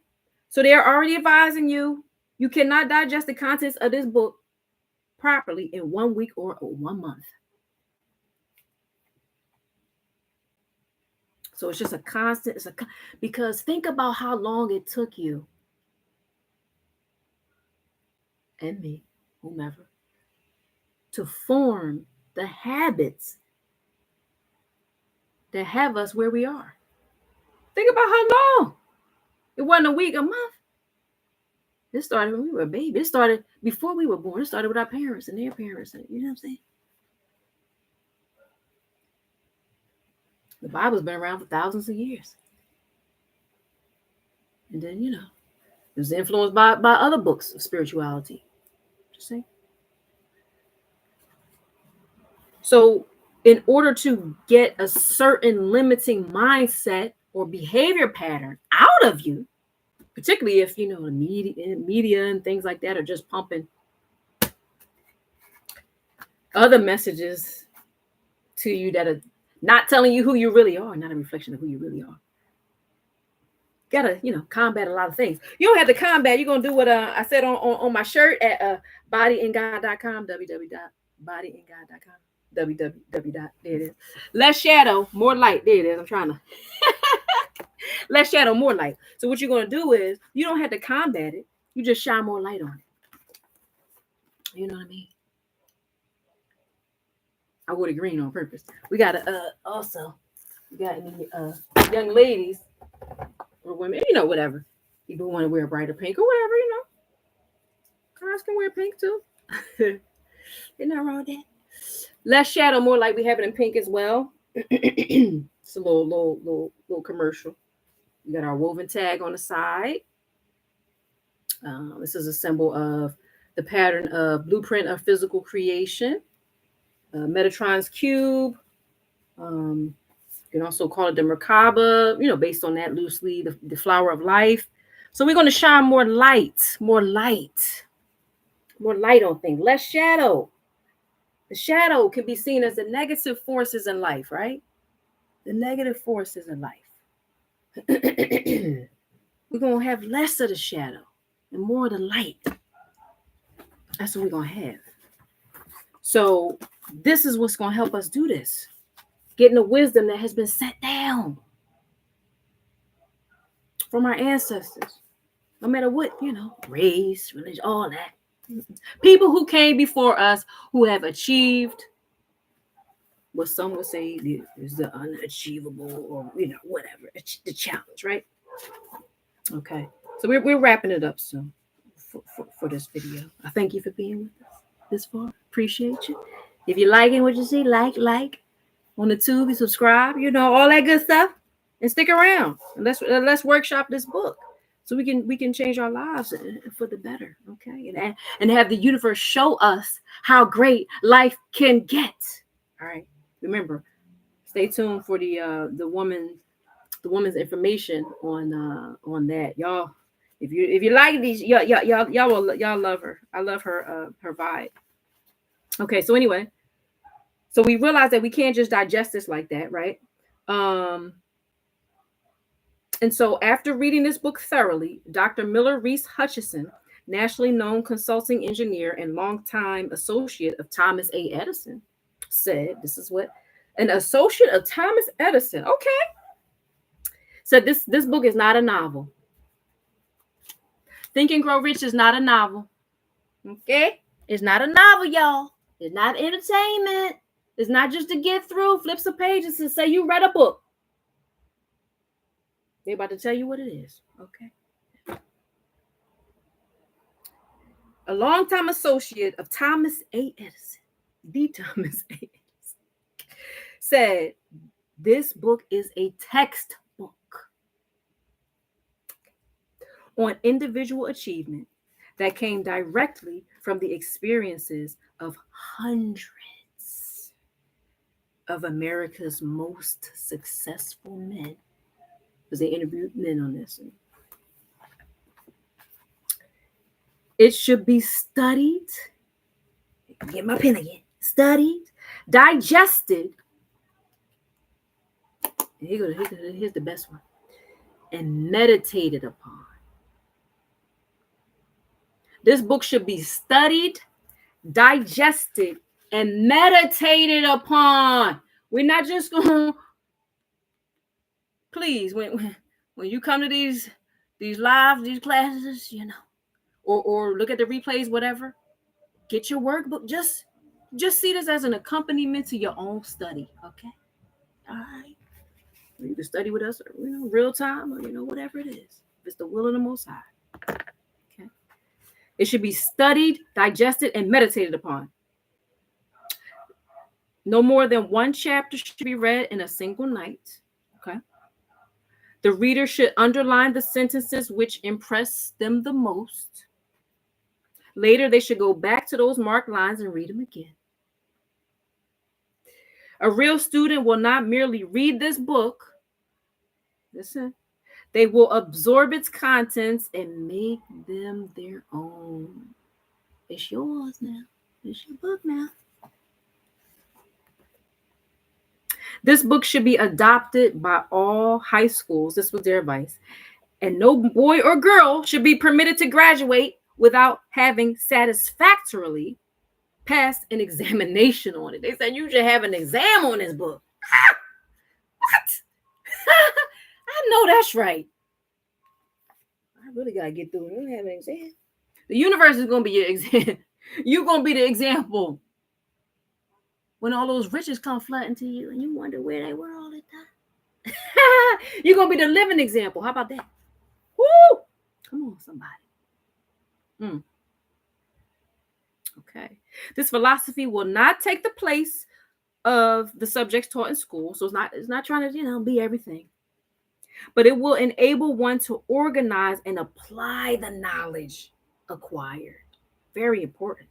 So they are already advising you cannot digest the contents of this book properly in 1 week or 1 month. So it's just a constant, because think about how long it took you and me, whomever, to form the habits that have us where we are. Think about how long. It wasn't a week, a month. It started when we were a baby. It started before we were born. It started with our parents and their parents. You know what I'm saying? The Bible's been around for thousands of years. And then, it was influenced by other books of spirituality. Just saying. So, in order to get a certain limiting mindset or behavior pattern out of you, particularly if, the media and things like that are just pumping other messages to you that are not telling you who you really are, not a reflection of who you really are. Gotta, combat a lot of things. You don't have to combat. You're gonna do what I said on my shirt at BatiYahGod.com, www.BatiYahGod.com, www. There it is. Less shadow, more light. There it is. I'm trying to less shadow, more light. So what you're gonna do is you don't have to combat it. You just shine more light on it. You know what I mean? I wore the green on purpose. We got also we got any young ladies or women, whatever. People want to wear brighter pink or whatever, Girls can wear pink too. Ain't nothing wrong with that. Less shadow, more light. We have it in pink as well. It's a little commercial. We got our woven tag on the side. This is a symbol of the pattern of blueprint of physical creation. Metatron's cube. You can also call it the Merkaba, based on that loosely, the flower of life. So we're going to shine more light on things, less shadow. The shadow can be seen as the negative forces in life, right? The negative forces in life. We're going to have less of the shadow and more of the light. That's what we're going to have. So this is what's going to help us do this. Getting the wisdom that has been set down from our ancestors. No matter what, race, religion, all that. People who came before us who have achieved what some would say is the unachievable or, whatever, the challenge, right? Okay. So we're wrapping it up soon for this video. I thank you for being with us this far. Appreciate you. If you're liking what you see, like. On the tube, you subscribe, all that good stuff, and stick around. And let's workshop this book so we can change our lives for the better, okay? And have the universe show us how great life can get. All right. Remember, stay tuned for the woman's information on that, y'all. If you like these, y'all love her. I love her vibe. Okay, so anyway. So we realize that we can't just digest this like that, right? And so after reading this book thoroughly, Dr. Miller Reese Hutchison, nationally known consulting engineer and longtime associate of Thomas A. Edison, said, this is what, an associate of Thomas Edison, okay, said this book is not a novel. Think and Grow Rich is not a novel, okay? It's not a novel, y'all. It's not entertainment. It's not just to get through, flip some pages and say you read a book. They're about to tell you what it is, okay? A longtime associate of Thomas A. Edison, the Thomas A. Edison, said this book is a textbook on individual achievement that came directly from the experiences of hundreds of America's most successful men, because they interviewed men on this. It should be studied. Get my pen again. Studied, digested. Here's the best one. And meditated upon. This book should be studied, digested, and meditated upon. We're not just going to, please, when you come to these live, these classes, or look at the replays, whatever, get your workbook. Just see this as an accompaniment to your own study, okay? All right. You can study with us, real time, or whatever it is. If it's the will of the Most High. Okay. It should be studied, digested, and meditated upon. No more than one chapter should be read in a single night. Okay. The reader should underline the sentences which impress them the most. Later, they should go back to those marked lines and read them again. A real student will not merely read this book. Listen. They will absorb its contents and make them their own. It's yours now. It's your book now. This book should be adopted by all high schools. This was their advice. And no boy or girl should be permitted to graduate without having satisfactorily passed an examination on it. They said you should have an exam on this book. What? I know that's right. I really got to get through it. We don't have an exam. The universe is going to be your exam. You're going to be the example. When all those riches come flooding to you and you wonder where they were all the time. You're going to be the living example. How about that? Woo! Come on, somebody. Okay. This philosophy will not take the place of the subjects taught in school. So it's not trying to, be everything. But it will enable one to organize and apply the knowledge acquired. Very important.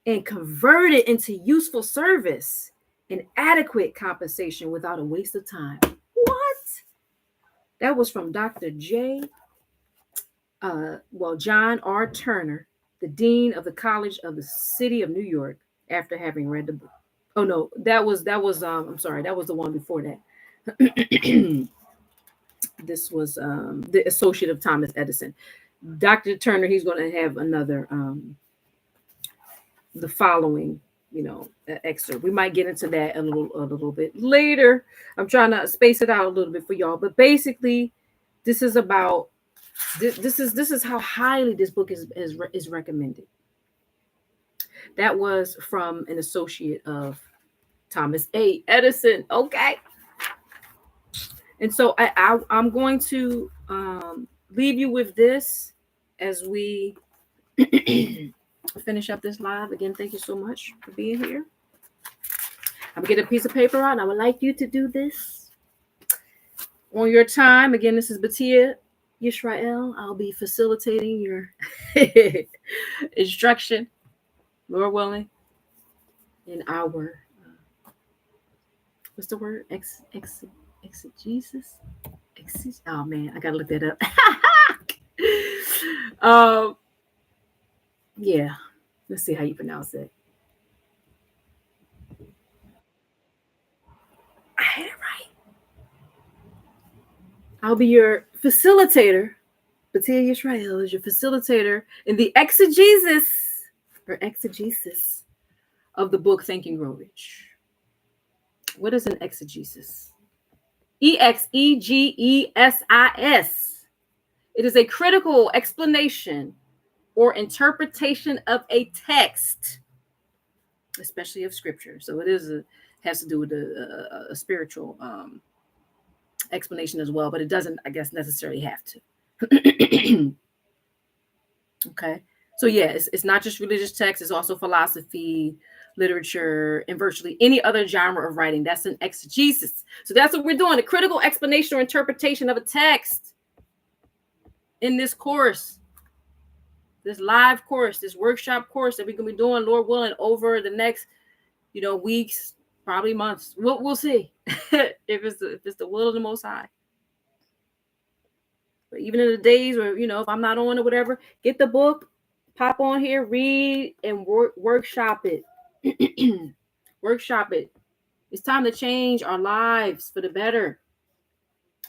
And convert it into useful service and adequate compensation without a waste of time. What? That was from Dr. John R. Turner, the Dean of the College of the City of New York, after having read the book. Oh no, that was I'm sorry, that was the one before that. This was the associate of Thomas Edison. Dr. Turner, he's going to have another the following, excerpt. We might get into that a little bit later. I'm trying to space it out a little bit for y'all, but basically, this is about this is how highly this book is recommended. That was from an associate of Thomas A. Edison. Okay. And so I'm going to leave you with this as we finish up this live. Again, thank you so much for being here. I'm going to get a piece of paper out, and I would like you to do this on your time. Again, this is BatiYah Yisrael. I'll be facilitating your instruction, Lord willing, in our, what's the word? Exegesis? Oh man, I gotta look that up. Yeah, let's see how you pronounce it. I had it right. I'll be your facilitator. BatiYah Yisrael is your facilitator in the exegesis of the book Think and Grow Rich. What is an exegesis? EXEGESIS. It is a critical explanation or interpretation of a text, especially of scripture. So it has to do with a spiritual explanation as well, but it doesn't, I guess, necessarily have to. Okay. So yeah, it's not just religious text, it's also philosophy, literature, and virtually any other genre of writing. That's an exegesis. So that's what we're doing, a critical explanation or interpretation of a text in this course, this live course, this workshop course that we're going to be doing, Lord willing, over the next, weeks, probably months. We'll see if it's the will of the Most High. But even in the days where, if I'm not on or whatever, get the book, pop on here, read, and workshop it. Workshop it. It's time to change our lives for the better.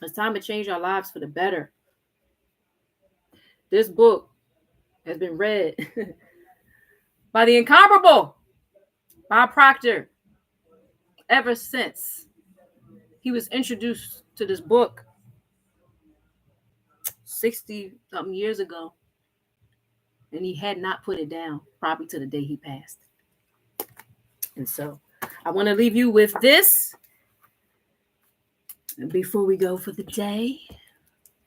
It's time to change our lives for the better. This book has been read by the incomparable Bob Proctor ever since he was introduced to this book 60-something years ago. And he had not put it down, probably to the day he passed. And so I want to leave you with this. before we go for the day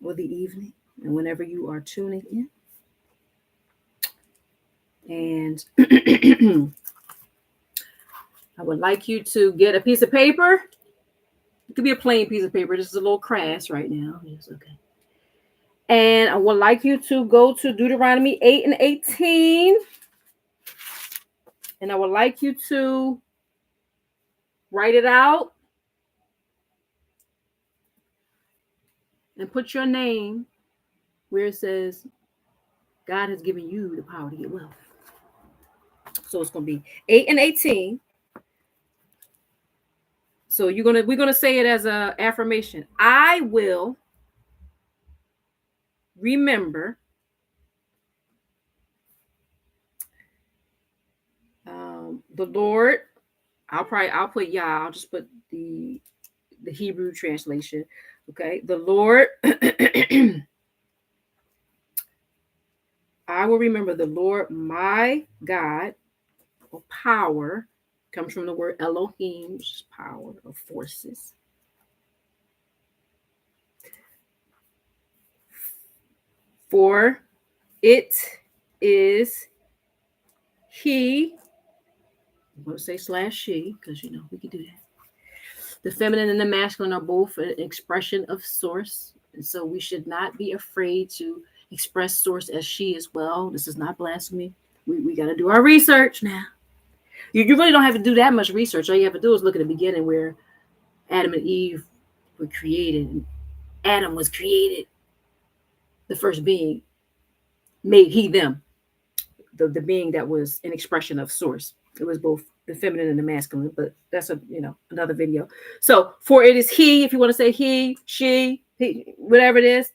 or the evening, and whenever you are tuning in. And I would like you to get a piece of paper. It could be a plain piece of paper. This is a little crass right now. It's okay. And I would like you to go to Deuteronomy 8 and 18. And I would like you to write it out and put your name where it says God has given you the power to get wealth. So it's going to be 8 and 18. So we're gonna say it as an affirmation. I will remember the Lord. I'll put Yah. I'll just put the Hebrew translation. Okay, the Lord. I will remember the Lord, my God, or power, comes from the word Elohim, which is power or forces. For it is He. I'm going to say /she because we can do that. The feminine and the masculine are both an expression of source. And so we should not be afraid to express source as she as well. This is not blasphemy. We got to do our research now. You really don't have to do that much research. All you have to do is look at the beginning where Adam and Eve were created. Adam was created. The first being made he them. The being that was an expression of source. It was both the feminine and the masculine, but that's another video. So for it is he, if you want to say he, she, he, whatever it is,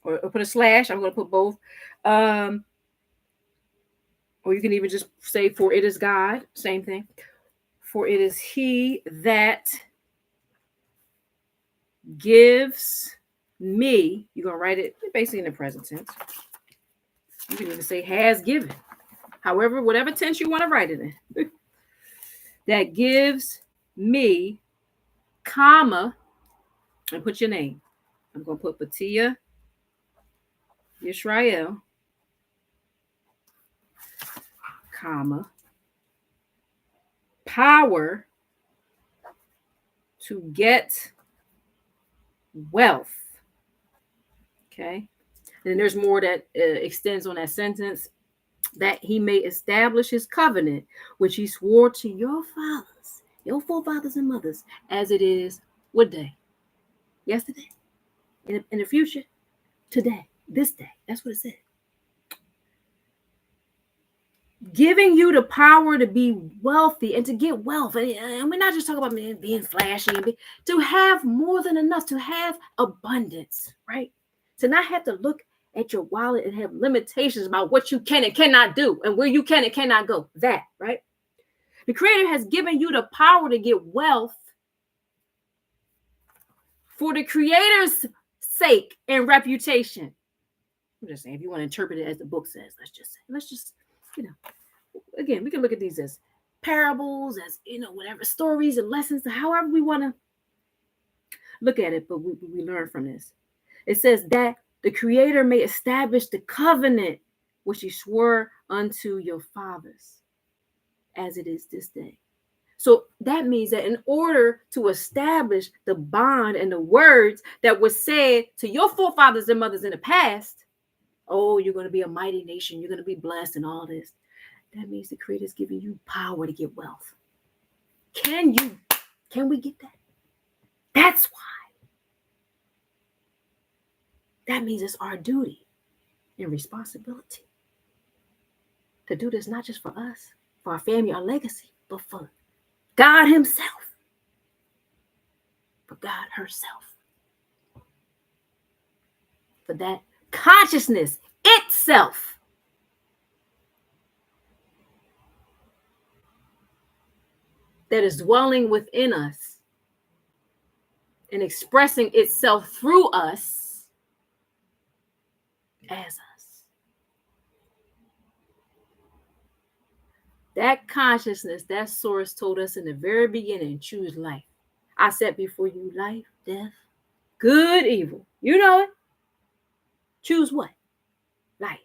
or put a slash. I'm going to put both. Or you can even just say for it is God. Same thing. For it is he that gives me. You're going to write it basically in the present tense. You can even say has given. However, whatever tense you want to write it in. That gives me, comma, and put your name. I'm going to put BatiYah Yisrael, comma, power to get wealth. Okay. And there's more that extends on that sentence. That he may establish his covenant, which he swore to your fathers, your forefathers and mothers, as it is what day? Yesterday? In the future? Today? This day? That's what it said. Giving you the power to be wealthy and to get wealth. And we're not just talking about being flashy, to have more than enough, to have abundance, right? To not have to look at your wallet and have limitations about what you can and cannot do and where you can and cannot go. That, right? The Creator has given you the power to get wealth for the Creator's sake and reputation. I'm just saying, if you want to interpret it as the book says, let's just, again, we can look at these as parables, as, whatever, stories and lessons, however we want to look at it, but we learn from this. It says that the Creator may establish the covenant which he swore unto your fathers, as it is this day. So that means that in order to establish the bond and the words that were said to your forefathers and mothers in the past, oh, you're going to be a mighty nation, you're going to be blessed and all this, that means the Creator is giving you power to get wealth. Can we get that? That's why. That means it's our duty and responsibility to do this, not just for us, for our family, our legacy, but for God himself, for God herself, for that consciousness itself that is dwelling within us and expressing itself through us as us. That consciousness, that source told us in the very beginning, choose life. I set before you life, death, good, evil. You know it. Choose what? Life.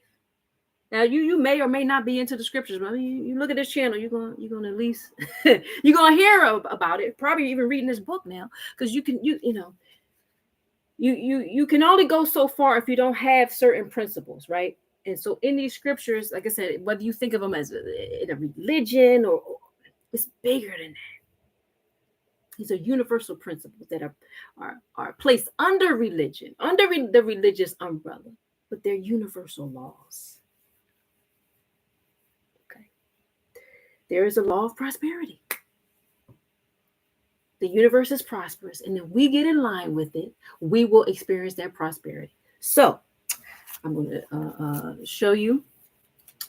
Now you may or may not be into the scriptures, but I mean, you look at this channel, you're gonna at least you're gonna hear about it. Probably even reading this book now, because you can only go so far if you don't have certain principles, right? And so in these scriptures, like I said, whether you think of them as a religion or it's bigger than that. These are universal principles that are placed under religion, under the religious umbrella, but they're universal laws. Okay. There is a law of prosperity. The universe is prosperous, and if we get in line with it, we will experience that prosperity. So I'm going to show you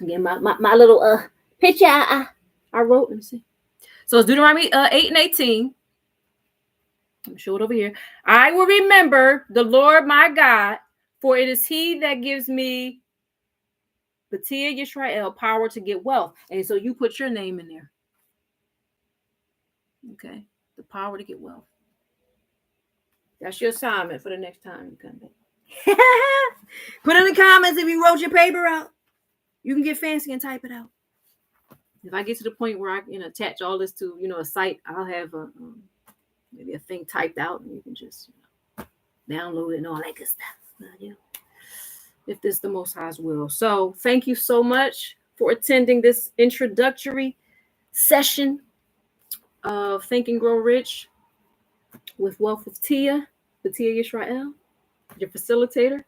again my little picture I wrote. Let me see. So it's Deuteronomy 8 and 18. Let me show it over here. I will remember the Lord my God, for it is he that gives me, BatiYah Yisrael, power to get wealth. And so you put your name in there. Okay. The power to get wealth. That's your assignment for the next time you come back. Put in the comments if you wrote your paper out. You can get fancy and type it out. If I get to the point where I can attach all this to a site, I'll have maybe a thing typed out, and you can just download it and all that good stuff. If this is the Most High's will. So thank you so much for attending this introductory session of Think and Grow Rich with Wealth with BatiYah Yisrael, your facilitator.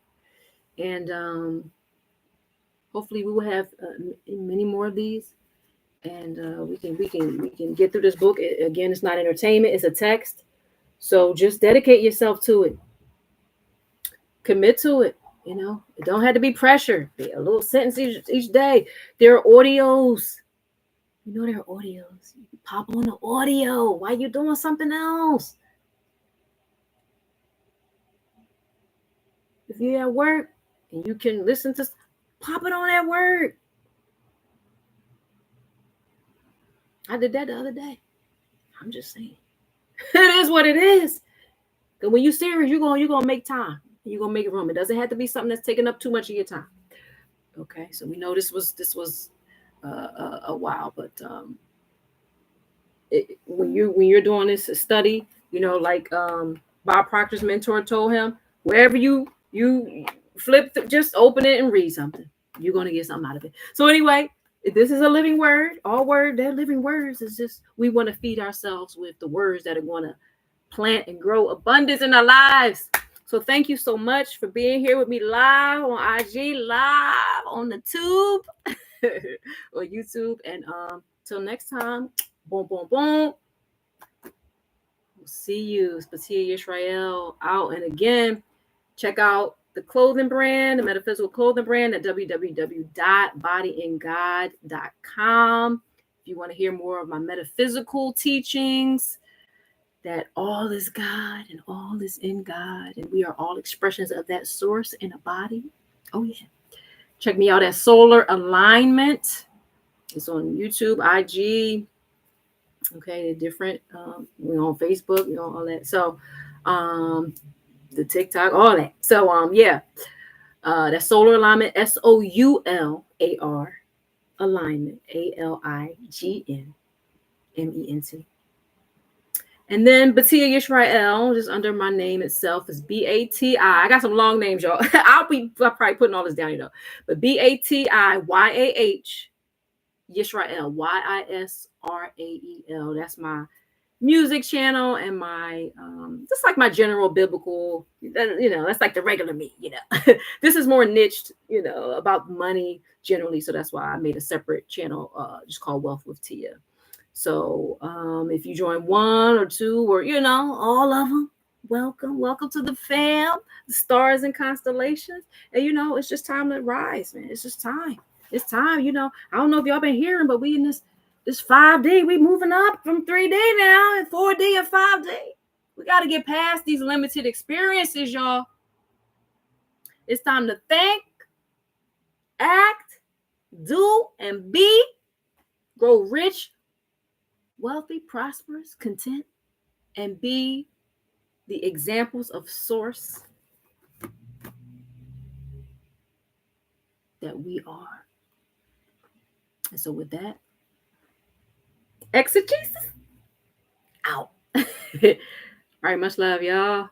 And hopefully we will have many more of these. And we can get through this book. Again, it's not entertainment, it's a text. So just dedicate yourself to it. Commit to it. It don't have to be pressure. Be a little sentence each day. There are audios. There are audios. You can pop on the audio while you're doing something else. If you're at work and you can listen to, pop it on at work. I did that the other day. I'm just saying. It is what it is. Because when you're serious, you're gonna make time. You're gonna make room. It doesn't have to be something that's taking up too much of your time. Okay, so we know this was a while, but when you're doing this study, like Bob Proctor's mentor told him, wherever you flip, just open it and read something. You're gonna get something out of it. So anyway, this is a living word. All word, they're living words. It's just we want to feed ourselves with the words that are going to plant and grow abundance in our lives. So thank you so much for being here with me live on IG, live on the tube or YouTube. And till next time, boom, boom, boom. We'll see you. It's BatiYah Yisrael out. And again, check out the clothing brand, the Metaphysical clothing brand at www.bodyandgod.com. If you want to hear more of my metaphysical teachings, that all is God and all is in God, and we are all expressions of that source in a body. Oh yeah. Check me out at Solar Alignment. It's on YouTube, IG. Okay, different. On Facebook, all that. So, the TikTok, all that. So, yeah. That's Solar Alignment, SOULAR Alignment, ALIGNMENT. And then BatiYah Yisrael, just under my name itself, is BATI. I got some long names, y'all. I'll probably putting all this down, But BATIYAH Yisrael, YISRAEL. That's my music channel and my just like my general biblical. That's like the regular me. This is more niched, about money generally. So that's why I made a separate channel, just called Wealth with BatiYah. So if you join one or two or, all of them, welcome to the fam, the stars and constellations. And, it's just time to rise, man. It's just time. It's time, I don't know if y'all been hearing, but we in this 5D, we moving up from 3D now and 4D and 5D. We got to get past these limited experiences, y'all. It's time to think, act, do, and be, grow rich, wealthy, prosperous, content, and be the examples of source that we are. And so with that, exegesis out. All right, much love, y'all.